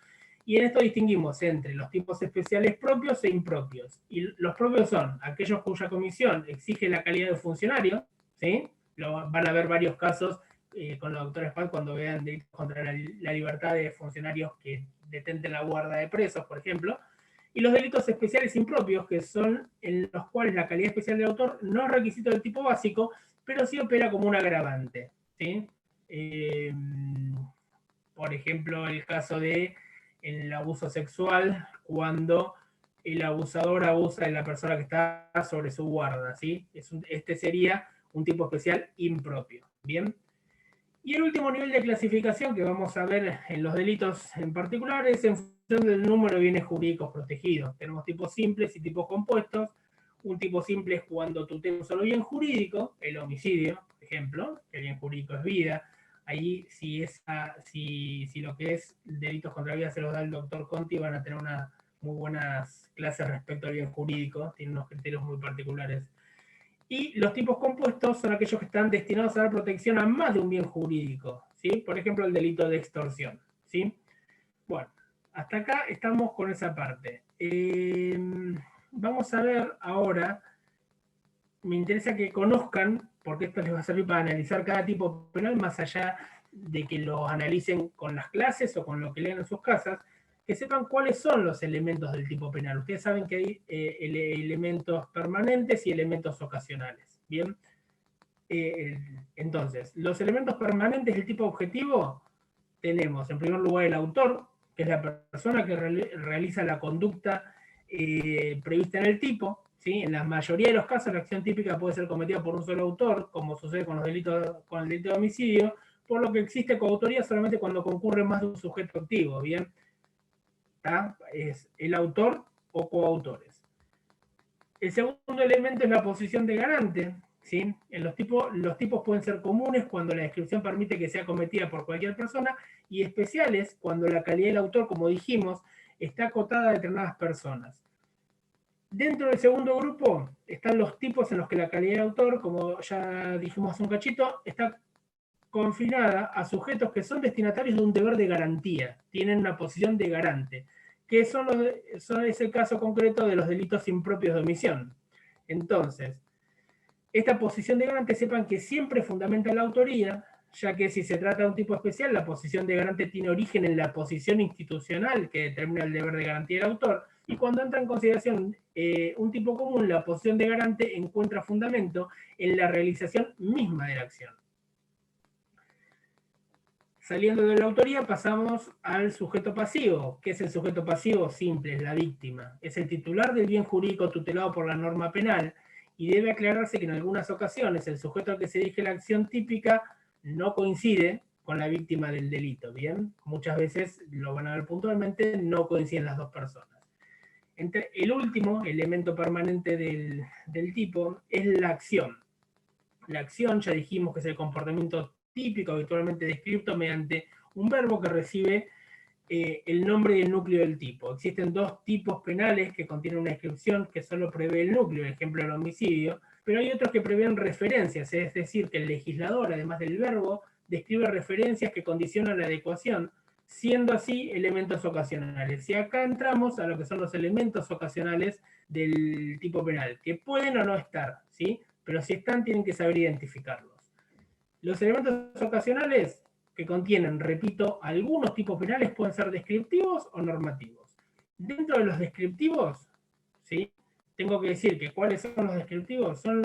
S1: Y en esto distinguimos entre los tipos especiales propios e impropios. Y los propios son aquellos cuya comisión exige la calidad de funcionario, ¿sí? Van a ver varios casos con los doctores Paz cuando vean delitos contra la libertad de funcionarios que detenten la guarda de presos, por ejemplo. Y los delitos especiales impropios, que son en los cuales la calidad especial del autor no es requisito del tipo básico, pero sí opera como un agravante, ¿sí? Por ejemplo, el caso de el abuso sexual, cuando el abusador abusa de la persona que está sobre su guarda, ¿sí? Este sería un tipo especial impropio, ¿bien? Y el último nivel de clasificación que vamos a ver en los delitos en particular es en función del número de bienes jurídicos protegidos. Tenemos tipos simples y tipos compuestos. Un tipo simple es cuando tutela un solo bien jurídico, el homicidio, por ejemplo, que el bien jurídico es vida. Ahí, si lo que es delitos contra la vida se los da el doctor Conti, van a tener unas muy buenas clases respecto al bien jurídico, tienen unos criterios muy particulares. Y los tipos compuestos son aquellos que están destinados a dar protección a más de un bien jurídico, ¿sí? Por ejemplo, el delito de extorsión, ¿sí? Bueno, hasta acá estamos con esa parte. Vamos a ver ahora, me interesa que conozcan, porque esto les va a servir para analizar cada tipo penal, más allá de que lo analicen con las clases o con lo que lean en sus casas, que sepan cuáles son los elementos del tipo penal. Ustedes saben que hay elementos permanentes y elementos ocasionales. Bien, entonces, los elementos permanentes del tipo objetivo tenemos, en primer lugar, el autor, que es la persona que realiza la conducta prevista en el tipo. ¿Sí? En la mayoría de los casos, la acción típica puede ser cometida por un solo autor, como sucede con el delito de homicidio, por lo que existe coautoría solamente cuando concurre más de un sujeto activo. Bien, ¿está? Es el autor o coautores. El segundo elemento es la posición de garante. ¿Sí? Los tipos pueden ser comunes cuando la descripción permite que sea cometida por cualquier persona, y especiales cuando la calidad del autor, como dijimos, está acotada a determinadas personas. Dentro del segundo grupo están los tipos en los que la calidad del autor, como ya dijimos hace un cachito, está confinada a sujetos que son destinatarios de un deber de garantía, tienen una posición de garante, que es el caso concreto de los delitos impropios de omisión. Entonces, esta posición de garante, sepan que siempre fundamenta la autoría, ya que si se trata de un tipo especial, la posición de garante tiene origen en la posición institucional que determina el deber de garantía del autor, y cuando entra en consideración un tipo común, la posición de garante encuentra fundamento en la realización misma de la acción. Saliendo de la autoría, pasamos al sujeto pasivo. ¿Qué es el sujeto pasivo? Simple, es la víctima. Es el titular del bien jurídico tutelado por la norma penal, y debe aclararse que en algunas ocasiones el sujeto al que se dirige la acción típica no coincide con la víctima del delito, ¿bien? Muchas veces, lo van a ver puntualmente, no coinciden las dos personas. El último elemento permanente del tipo es la acción. La acción, ya dijimos que es el comportamiento típico, habitualmente descrito mediante un verbo que recibe el nombre y el núcleo del tipo. Existen dos tipos penales que contienen una descripción que solo prevé el núcleo, el ejemplo del homicidio, pero hay otros que prevén referencias, es decir, que el legislador, además del verbo, describe referencias que condicionan la adecuación, siendo así elementos ocasionales. Y acá entramos a lo que son los elementos ocasionales del tipo penal, que pueden o no estar, ¿sí? Pero si están, tienen que saber identificarlos. Los elementos ocasionales que contienen, repito, algunos tipos penales pueden ser descriptivos o normativos. Dentro de los descriptivos, ¿sí? Tengo que decir que ¿cuáles son los descriptivos? Son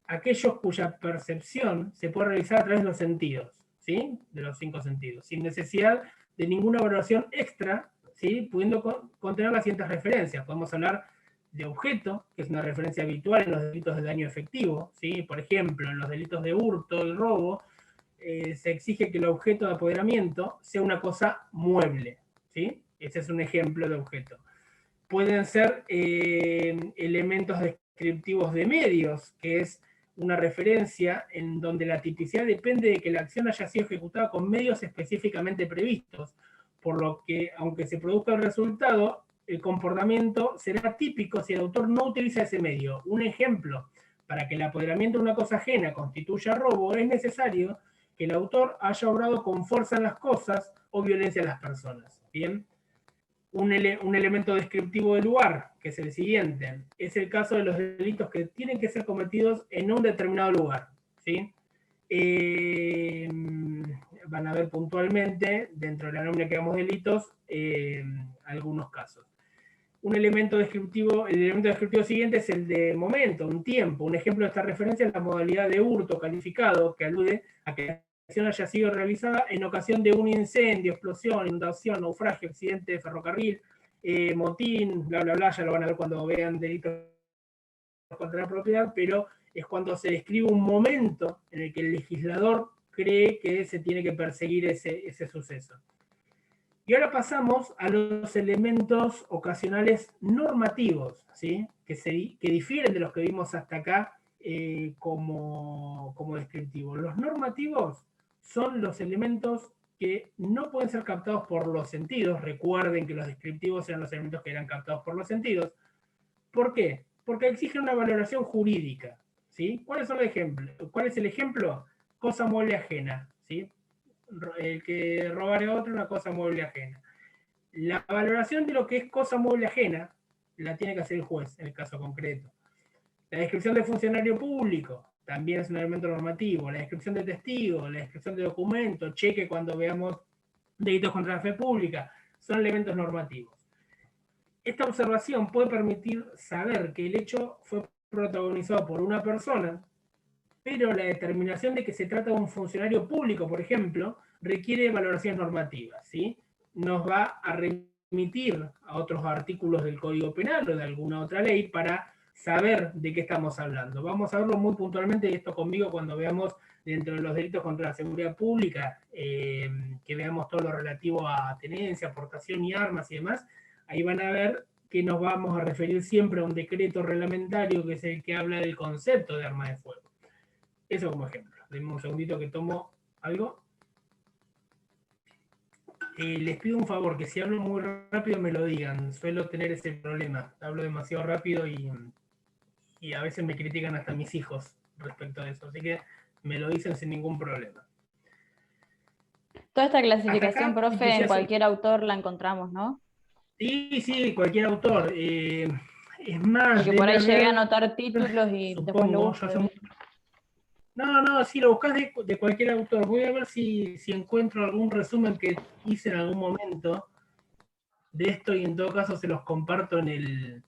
S1: aquellos cuya percepción se puede realizar a través de los sentidos, ¿sí? De los 5 sentidos, sin necesidad de ninguna valoración extra, ¿sí? Pudiendo contener las siguientes referencias. Podemos hablar de objeto, que es una referencia habitual en los delitos de daño efectivo, ¿sí? Por ejemplo, en los delitos de hurto y robo, se exige que el objeto de apoderamiento sea una cosa mueble, ¿sí? Ese es un ejemplo de objeto. Pueden ser elementos descriptivos de medios, que es una referencia en donde la tipicidad depende de que la acción haya sido ejecutada con medios específicamente previstos, por lo que, aunque se produzca el resultado, el comportamiento será típico si el autor no utiliza ese medio. Un ejemplo, para que el apoderamiento de una cosa ajena constituya robo, es necesario que el autor haya obrado con fuerza en las cosas o violencia en las personas. Bien, un elemento descriptivo del lugar, que es el siguiente, es el caso de los delitos que tienen que ser cometidos en un determinado lugar, ¿sí? Van a ver puntualmente, dentro de la nómina que damos delitos, algunos casos. El elemento descriptivo siguiente es el de momento, un tiempo. Un ejemplo de esta referencia es la modalidad de hurto calificado, que alude a que la acción haya sido realizada en ocasión de un incendio, explosión, inundación, naufragio, accidente de ferrocarril, motín, bla, bla, bla. Ya lo van a ver cuando vean delitos contra la propiedad, pero es cuando se describe un momento en el que el legislador cree que se tiene que perseguir ese suceso. Y ahora pasamos a los elementos ocasionales normativos, ¿sí? que difieren de los que vimos hasta acá como descriptivos. Los normativos son los elementos que no pueden ser captados por los sentidos. Recuerden que los descriptivos eran los elementos que eran captados por los sentidos. ¿Por qué? Porque exigen una valoración jurídica, ¿sí? ¿Cuáles son los ejemplos? ¿Cuál es el ejemplo? Cosa mueble ajena, ¿sí? El que robare a otro una cosa mueble ajena. La valoración de lo que es cosa mueble ajena la tiene que hacer el juez en el caso concreto. La descripción de funcionario público también es un elemento normativo. La descripción de testigo, la descripción de documento, cheque cuando veamos delitos contra la fe pública, son elementos normativos. Esta observación puede permitir saber que el hecho fue protagonizado por una persona, pero la determinación de que se trata de un funcionario público, por ejemplo, requiere valoraciones normativas, ¿sí? Nos va a remitir a otros artículos del Código Penal o de alguna otra ley para saber de qué estamos hablando. Vamos a verlo muy puntualmente, y esto conmigo cuando veamos dentro de los delitos contra la seguridad pública, que veamos todo lo relativo a tenencia, aportación y armas y demás. Ahí van a ver que nos vamos a referir siempre a un decreto reglamentario que es el que habla del concepto de arma de fuego. Eso como ejemplo. Denme un segundito que tomo algo. Les pido un favor, que si hablo muy rápido me lo digan. Suelo tener ese problema. Hablo demasiado rápido y a veces me critican hasta mis hijos respecto a eso. Así que me lo dicen sin ningún problema.
S6: Toda esta clasificación,
S1: acá,
S6: profe, en cualquier autor la encontramos, ¿no?
S1: Sí, cualquier autor. Es más,
S6: porque por ahí llegué a anotar títulos y después lo busco.
S1: No, si lo buscas de cualquier autor. Voy a ver si encuentro algún resumen que hice en algún momento de esto, y en todo caso se los comparto en el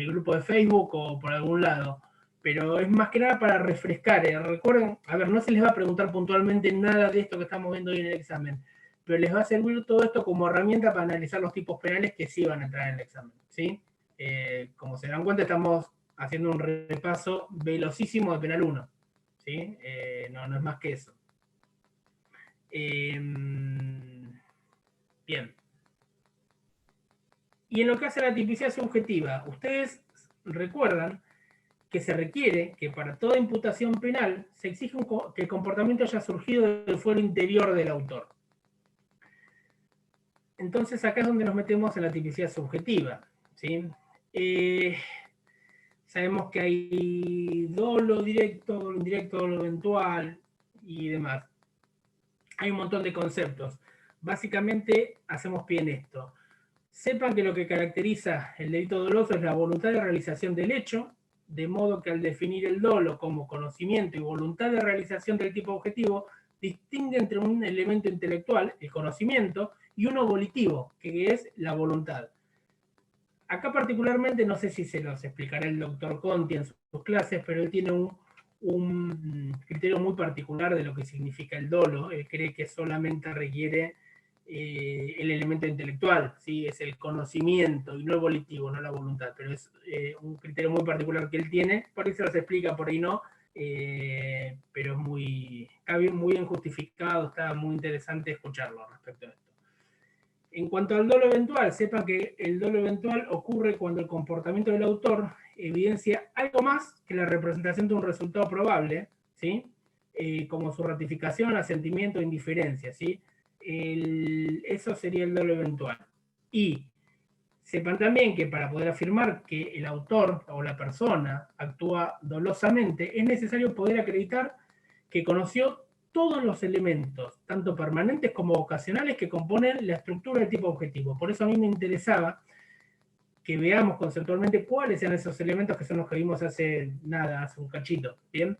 S1: grupo de Facebook o por algún lado. Pero es más que nada para refrescar. Recuerden, a ver, no se les va a preguntar puntualmente nada de esto que estamos viendo hoy en el examen, pero les va a servir todo esto como herramienta para analizar los tipos penales que sí van a entrar en el examen, ¿sí? Como se dan cuenta, estamos haciendo un repaso velocísimo de penal 1, ¿sí? No es más que eso. Bien. Y en lo que hace a la tipicidad subjetiva, ustedes recuerdan que se requiere que para toda imputación penal se exige que el comportamiento haya surgido del fuero interior del autor. Entonces acá es donde nos metemos en la tipicidad subjetiva, ¿sí? Sabemos que hay dolo directo, dolo indirecto, dolo eventual y demás. Hay un montón de conceptos. Básicamente hacemos pie en esto. Sepan que lo que caracteriza el delito doloso es la voluntad de realización del hecho, de modo que al definir el dolo como conocimiento y voluntad de realización del tipo objetivo, distingue entre un elemento intelectual, el conocimiento, y uno volitivo, que es la voluntad. Acá particularmente, no sé si se los explicará el doctor Conti en sus clases, pero él tiene un criterio muy particular de lo que significa el dolo. Él cree que solamente requiere el elemento intelectual, ¿sí? Es el conocimiento y no el volitivo, no la voluntad, pero es un criterio muy particular que él tiene. Por ahí se los explica, por ahí no, pero está muy bien justificado, está muy interesante escucharlo respecto a esto. En cuanto al dolo eventual, sepa que el dolo eventual ocurre cuando el comportamiento del autor evidencia algo más que la representación de un resultado probable, ¿sí? Como su ratificación, asentimiento o indiferencia, ¿sí? Eso sería el dolo eventual. Y sepan también que para poder afirmar que el autor o la persona actúa dolosamente, es necesario poder acreditar que conoció todos los elementos, tanto permanentes como ocasionales, que componen la estructura del tipo objetivo. Por eso a mí me interesaba que veamos conceptualmente cuáles eran esos elementos, que son los que vimos hace un cachito. ¿Bien?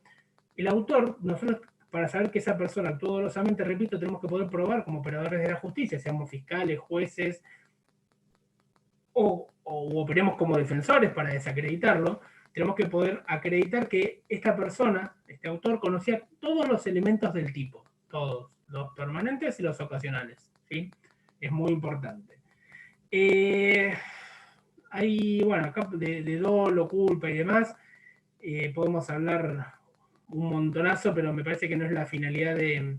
S1: El autor, nosotros, para saber que esa persona actuó dolosamente, repito, tenemos que poder probar como operadores de la justicia, seamos fiscales, jueces, o operemos como defensores para desacreditarlo. Tenemos que poder acreditar que esta persona, este autor, conocía todos los elementos del tipo, todos, los permanentes y los ocasionales, ¿sí? Es muy importante. Hay, bueno, acá de dolo, culpa y demás, podemos hablar un montonazo, pero me parece que no es la finalidad de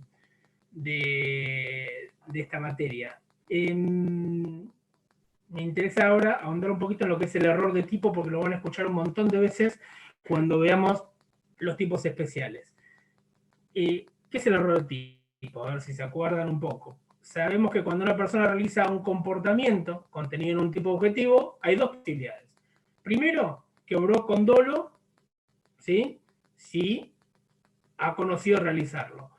S1: esta materia. Me interesa ahora ahondar un poquito en lo que es el error de tipo, porque lo van a escuchar un montón de veces cuando veamos los tipos especiales. ¿Qué es el error de tipo? A ver si se acuerdan un poco. Sabemos que cuando una persona realiza un comportamiento contenido en un tipo objetivo, hay dos posibilidades. Primero, que obró con dolo, ¿sí? Si ha conocido realizarlo.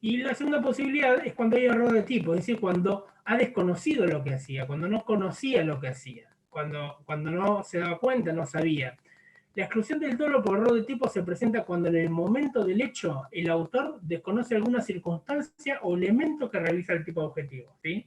S1: Y la segunda posibilidad es cuando hay error de tipo, es decir, cuando ha desconocido lo que hacía, cuando no conocía lo que hacía, cuando no se daba cuenta, no sabía. La exclusión del dolo por error de tipo se presenta cuando en el momento del hecho el autor desconoce alguna circunstancia o elemento que realiza el tipo objetivo, ¿sí?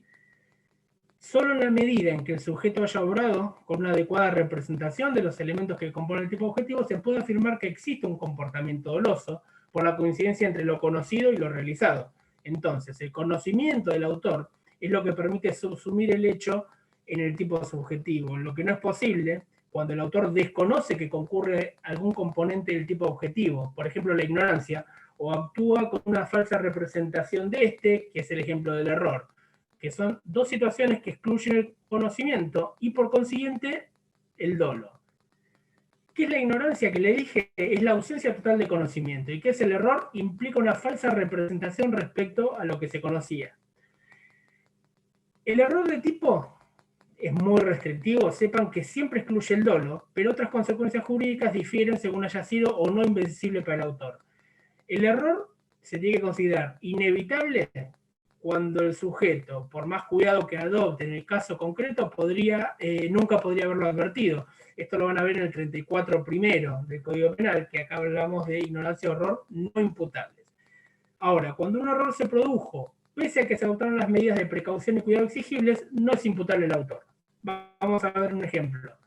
S1: Solo en la medida en que el sujeto haya obrado con una adecuada representación de los elementos que componen el tipo objetivo, se puede afirmar que existe un comportamiento doloso por la coincidencia entre lo conocido y lo realizado. Entonces, el conocimiento del autor es lo que permite subsumir el hecho en el tipo subjetivo, lo que no es posible cuando el autor desconoce que concurre algún componente del tipo objetivo, por ejemplo la ignorancia, o actúa con una falsa representación de este, que es el ejemplo del error, que son dos situaciones que excluyen el conocimiento y por consiguiente el dolo. ¿Qué es la ignorancia que le dije? Es la ausencia total de conocimiento. ¿Y qué es el error? Implica una falsa representación respecto a lo que se conocía. El error de tipo es muy restrictivo, sepan que siempre excluye el dolo, pero otras consecuencias jurídicas difieren según haya sido o no invencible para el autor. El error se tiene que considerar inevitable cuando el sujeto, por más cuidado que adopte en el caso concreto, nunca podría haberlo advertido. Esto lo van a ver en el 34 primero del Código Penal, que acá hablamos de ignorancia o error no imputables. Ahora, cuando un error se produjo, pese a que se adoptaron las medidas de precaución y cuidado exigibles, no es imputable el autor. Vamos a ver un ejemplo.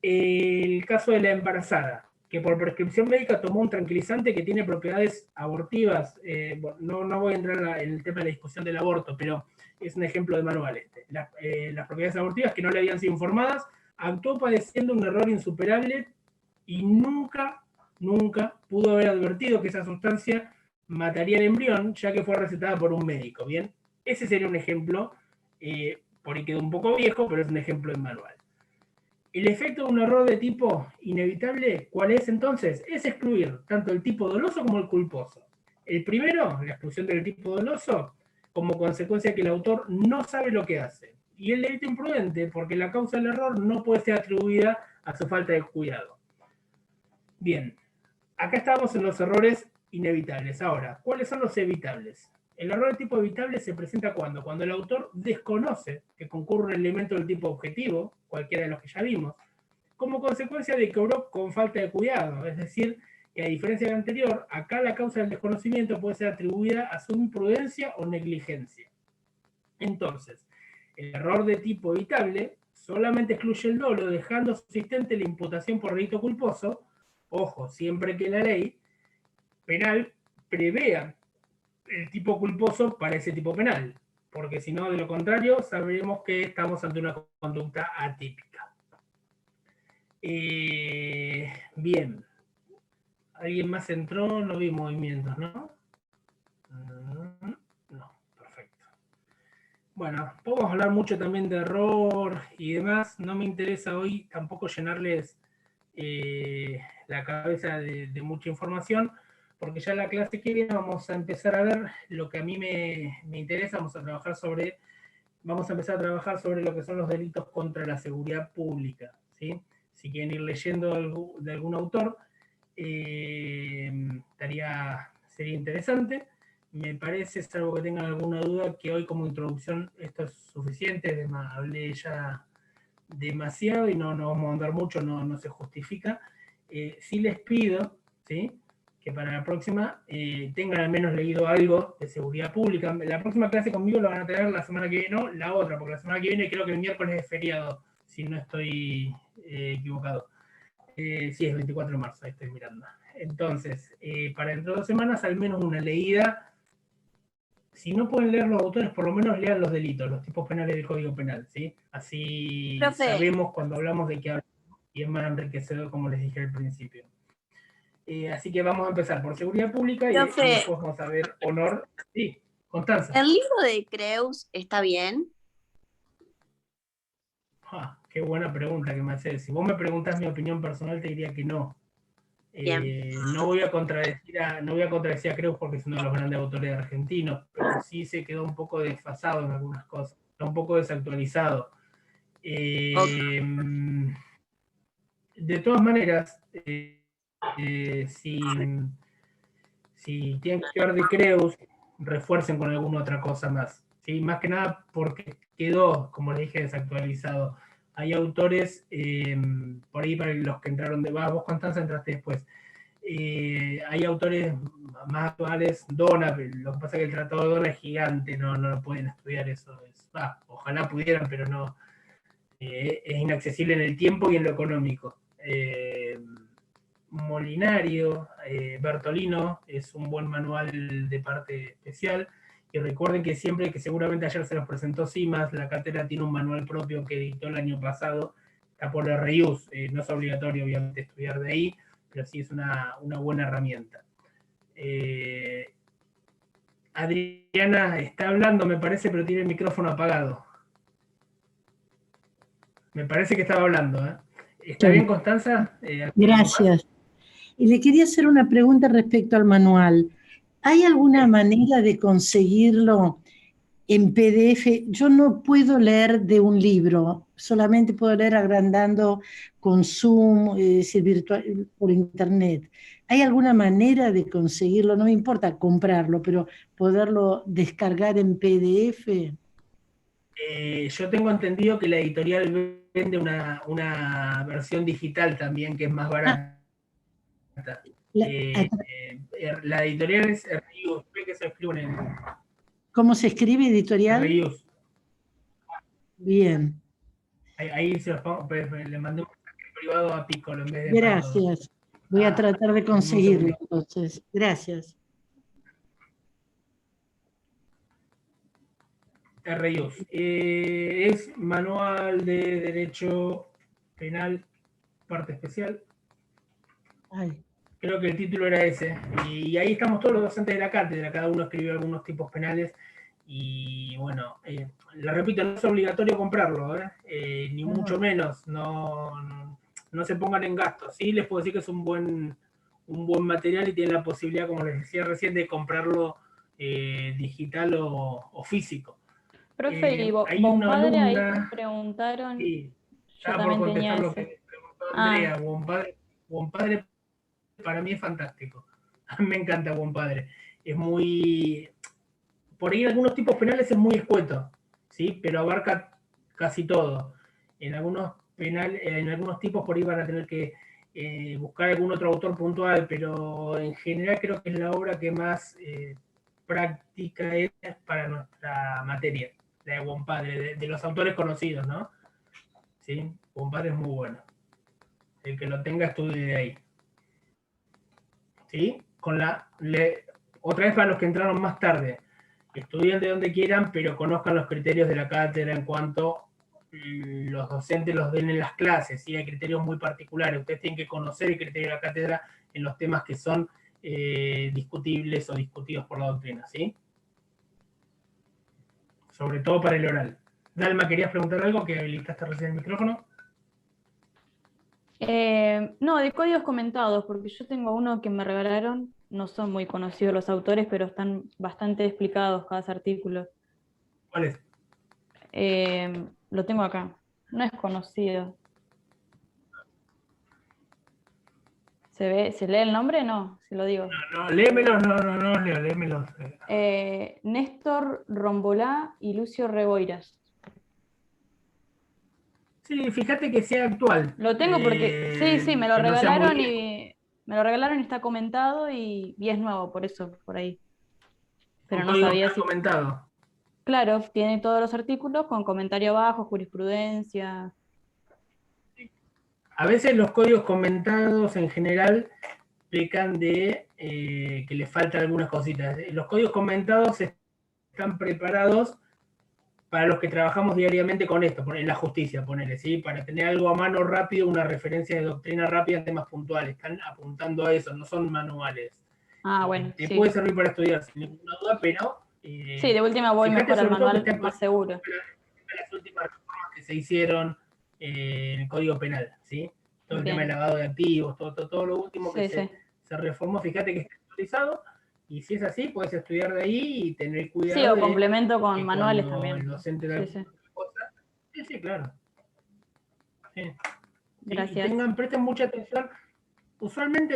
S1: El caso de la embarazada, que por prescripción médica tomó un tranquilizante que tiene propiedades abortivas. No voy a entrar en el tema de la discusión del aborto, pero es un ejemplo de manual este. Las propiedades abortivas que no le habían sido informadas, actuó padeciendo un error insuperable y nunca pudo haber advertido que esa sustancia mataría al embrión, ya que fue recetada por un médico. Bien, ese sería un ejemplo, por ahí quedó un poco viejo, pero es un ejemplo en manual. El efecto de un error de tipo inevitable, ¿cuál es entonces? Es excluir tanto el tipo doloso como el culposo. El primero, la exclusión del tipo doloso, como consecuencia de que el autor no sabe lo que hace. Y el delito imprudente, porque la causa del error no puede ser atribuida a su falta de cuidado. Bien, acá estamos en los errores inevitables. Ahora, ¿cuáles son los evitables? El error de tipo evitable se presenta cuando el autor desconoce que concurre un elemento del tipo objetivo, cualquiera de los que ya vimos, como consecuencia de que obró con falta de cuidado. Es decir, que a diferencia del anterior, acá la causa del desconocimiento puede ser atribuida a su imprudencia o negligencia. Entonces, el error de tipo evitable solamente excluye el dolo, dejando subsistente la imputación por delito culposo, ojo, siempre que la ley penal prevea el tipo culposo para ese tipo penal, porque si no, de lo contrario, sabremos que estamos ante una conducta atípica. Bien. ¿Alguien más entró? No vi movimientos, ¿no? No, perfecto. Bueno, podemos hablar mucho también de error y demás. No me interesa hoy tampoco llenarles la cabeza de mucha información, porque ya en la clase que viene vamos a empezar a ver lo que a mí me interesa. Vamos a empezar a trabajar sobre lo que son los delitos contra la seguridad pública, ¿sí? Si quieren ir leyendo de algún autor, sería interesante. Me parece, salvo que tengan alguna duda, que hoy como introducción esto es suficiente. Además, hablé ya demasiado y no vamos a andar mucho, no se justifica. Sí les pido, ¿sí?, que para la próxima tengan al menos leído algo de seguridad pública. La próxima clase conmigo la van a tener la semana que viene, no, la otra, porque la semana que viene creo que el miércoles es feriado, si no estoy equivocado. Sí, es 24 de marzo, ahí estoy mirando. Entonces, para dentro de 2 semanas, al menos una leída. Si no pueden leer los autores, por lo menos lean los delitos, los tipos penales del Código Penal, ¿sí? Así
S2: Profe.
S1: sabemos cuando hablamos de qué hablamos y es más enriquecedor, como les dije al principio. Así que vamos a empezar por seguridad pública y
S2: Profe.
S1: después vamos a ver honor. Sí, Constanza.
S2: ¿El libro de Creus está bien?
S1: Qué buena pregunta que me haces. Si vos me preguntás mi opinión personal, te diría que no. No voy a contradecir a Creus porque es uno de los grandes autores argentinos, pero sí se quedó un poco desfasado en algunas cosas, está un poco desactualizado. De todas maneras, si tienen que hablar de Creus, refuercen con alguna otra cosa más. ¿Sí? Más que nada porque quedó, como les dije, desactualizado. Hay autores, por ahí para los que entraron de vos, Constanza, entraste después. Hay autores más actuales, Dona, lo que pasa es que el Tratado de Dona es gigante, no lo pueden estudiar eso. Ojalá pudieran, pero no. Es inaccesible en el tiempo y en lo económico. Molinario, Bertolino, es un buen manual de parte especial. Y recuerden que siempre, que seguramente ayer se los presentó CIMAS, la cátedra tiene un manual propio que editó el año pasado, está por el RIUS, no es obligatorio obviamente estudiar de ahí, pero sí es una buena herramienta. Adriana está hablando, me parece, pero tiene el micrófono apagado. Me parece que estaba hablando. ¿Está bien, Constanza?
S10: Gracias. Y le quería hacer una pregunta respecto al manual. ¿Hay alguna manera de conseguirlo en PDF? Yo no puedo leer de un libro, solamente puedo leer agrandando con Zoom, virtual, por internet. ¿Hay alguna manera de conseguirlo? No me importa comprarlo, pero poderlo descargar en PDF.
S1: Yo tengo entendido que la editorial vende una versión digital también, que es más barata. La editorial es Rius, que se escribe en el...
S10: ¿Cómo se escribe editorial?
S1: Rius.
S10: Bien.
S1: Ahí se los pongo, le mandé un mensaje privado a Piccolo en vez de...
S10: Gracias. Voy a tratar de conseguirlo entonces. Gracias.
S1: Rius. Es manual de derecho penal, parte especial.
S10: Ay.
S1: Creo que el título era ese. Y ahí estamos todos los docentes de la cátedra, cada uno escribió algunos tipos penales. Y bueno, lo repito, no es obligatorio comprarlo, ni mucho menos. No se pongan en gastos. Sí, les puedo decir que es un buen material y tienen la posibilidad, como les decía recién, de comprarlo digital o físico.
S6: Profe, y
S1: hay una
S6: Bonpadre, ahí
S1: alumna,
S6: preguntaron.
S1: sí,
S6: Yo
S1: estaba por
S6: también tenía
S1: contestar lo
S6: ese.
S1: que preguntó Andrea. Bonpadre para mí es fantástico. A mí me encanta Bonpadre. Es muy... Por ahí en algunos tipos penales es muy escueto, ¿sí? Pero abarca casi todo. En algunos tipos por ahí van a tener que buscar algún otro autor puntual, pero en general creo que es la obra que más práctica es para nuestra materia, la de Bonpadre, de los autores conocidos, ¿no? ¿Sí? Bonpadre es muy bueno. El que lo tenga estudie de ahí. ¿Sí? Otra vez para los que entraron más tarde, estudien de donde quieran, pero conozcan los criterios de la cátedra en cuanto los docentes los den en las clases, ¿sí? Hay criterios muy particulares, ustedes tienen que conocer el criterio de la cátedra en los temas que son discutibles o discutidos por la doctrina, ¿sí? Sobre todo para el oral. Dalma, ¿querías preguntar algo? Que habilitaste recién el micrófono.
S6: No, de códigos comentados, porque yo tengo uno que me regalaron, no son muy conocidos los autores, pero están bastante explicados cada artículo.
S1: ¿Cuál es?
S6: Lo tengo acá, no es conocido. ¿Se lee el nombre? No, si lo digo.
S1: No, léemelo, no, léemelo.
S6: Néstor Rombolá y Lucio Reboiras.
S1: Sí, fíjate que sea actual.
S6: Lo tengo porque, sí, me lo
S1: que no sea
S6: regalaron
S1: muy
S6: y está comentado y es nuevo, por eso, por ahí. Pero no
S1: código
S6: sabía si...
S1: comentado.
S6: Claro, tiene todos los artículos con comentario abajo, jurisprudencia.
S1: A veces los códigos comentados en general pecan de que les faltan algunas cositas. Los códigos comentados están preparados para los que trabajamos diariamente con esto, en la justicia, ponele, ¿sí? Para tener algo a mano rápido, una referencia de doctrina rápida en temas puntuales. Están apuntando a eso, no son manuales.
S6: Ah, bueno,
S1: Te
S6: sí.
S1: puede servir para estudiar sin ninguna duda, pero...
S6: Sí, de última voy
S1: fíjate
S6: mejor al
S1: sobre todo que
S6: manual,
S1: está en
S6: más seguro.
S1: las últimas reformas que se hicieron en el Código Penal, ¿sí? Todo el
S6: Bien.
S1: tema del lavado de activos, todo lo último que
S6: Sí, sí.
S1: se reformó, fíjate que está actualizado, y si es así, puedes estudiar de ahí y tener cuidado.
S6: Sí, o
S1: de
S6: complemento con
S1: que
S6: manuales
S1: cuando el
S6: también.
S1: docente da
S6: Sí, sí.
S1: cosas. Sí, claro. Sí. Sí,
S6: Gracias.
S1: y presten mucha atención. Usualmente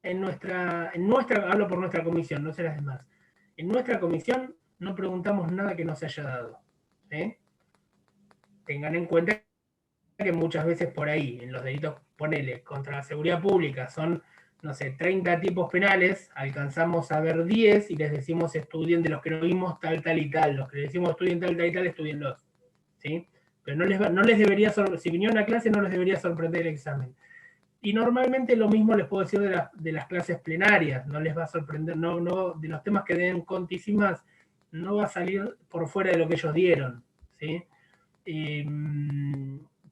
S1: en nuestra, hablo por nuestra comisión, no sé las demás. En nuestra comisión no preguntamos nada que no se haya dado. ¿Sí? Tengan en cuenta que muchas veces por ahí, en los delitos, ponele, contra la seguridad pública, son, no sé, 30 tipos penales, alcanzamos a ver 10 y les decimos estudien de los que no vimos tal, tal y tal. Los que les decimos estudien tal, tal y tal, estudienlos. ¿Sí? Pero no les debería, si vinieron a clase, no les debería sorprender el examen. Y normalmente lo mismo les puedo decir de las clases plenarias, no les va a sorprender, no, de los temas que den contísimas, no va a salir por fuera de lo que ellos dieron, ¿sí?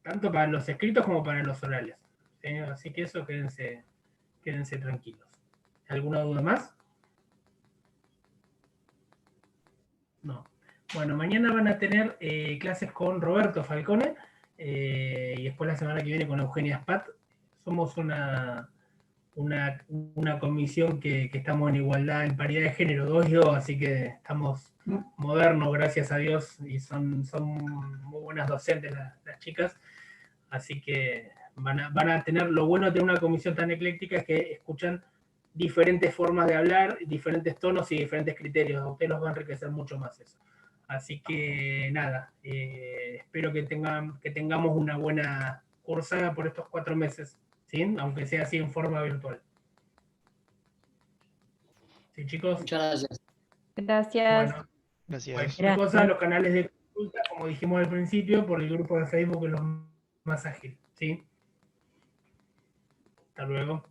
S1: Tanto para los escritos como para los orales, ¿sí? Así que eso quédense tranquilos. ¿Alguna duda más? No. Bueno, mañana van a tener clases con Roberto Falcone y después la semana que viene con Eugenia Spat. Somos una comisión que estamos en igualdad, en paridad de género, 2 y 2, así que estamos modernos, gracias a Dios, y son muy buenas docentes las chicas, así que van a tener, lo bueno de tener una comisión tan ecléctica es que escuchan diferentes formas de hablar, diferentes tonos y diferentes criterios, a ustedes los va a enriquecer mucho más eso. Así que nada, espero que tengamos una buena cursada por estos 4 meses. ¿Sí? Aunque sea así en forma virtual. ¿Sí, chicos?
S3: Muchas gracias.
S6: Gracias.
S1: Bueno,
S11: Gracias.
S1: cualquier cosa, los canales de consulta, como dijimos al principio, por el grupo de Facebook es lo más ágil. ¿Sí? Hasta luego.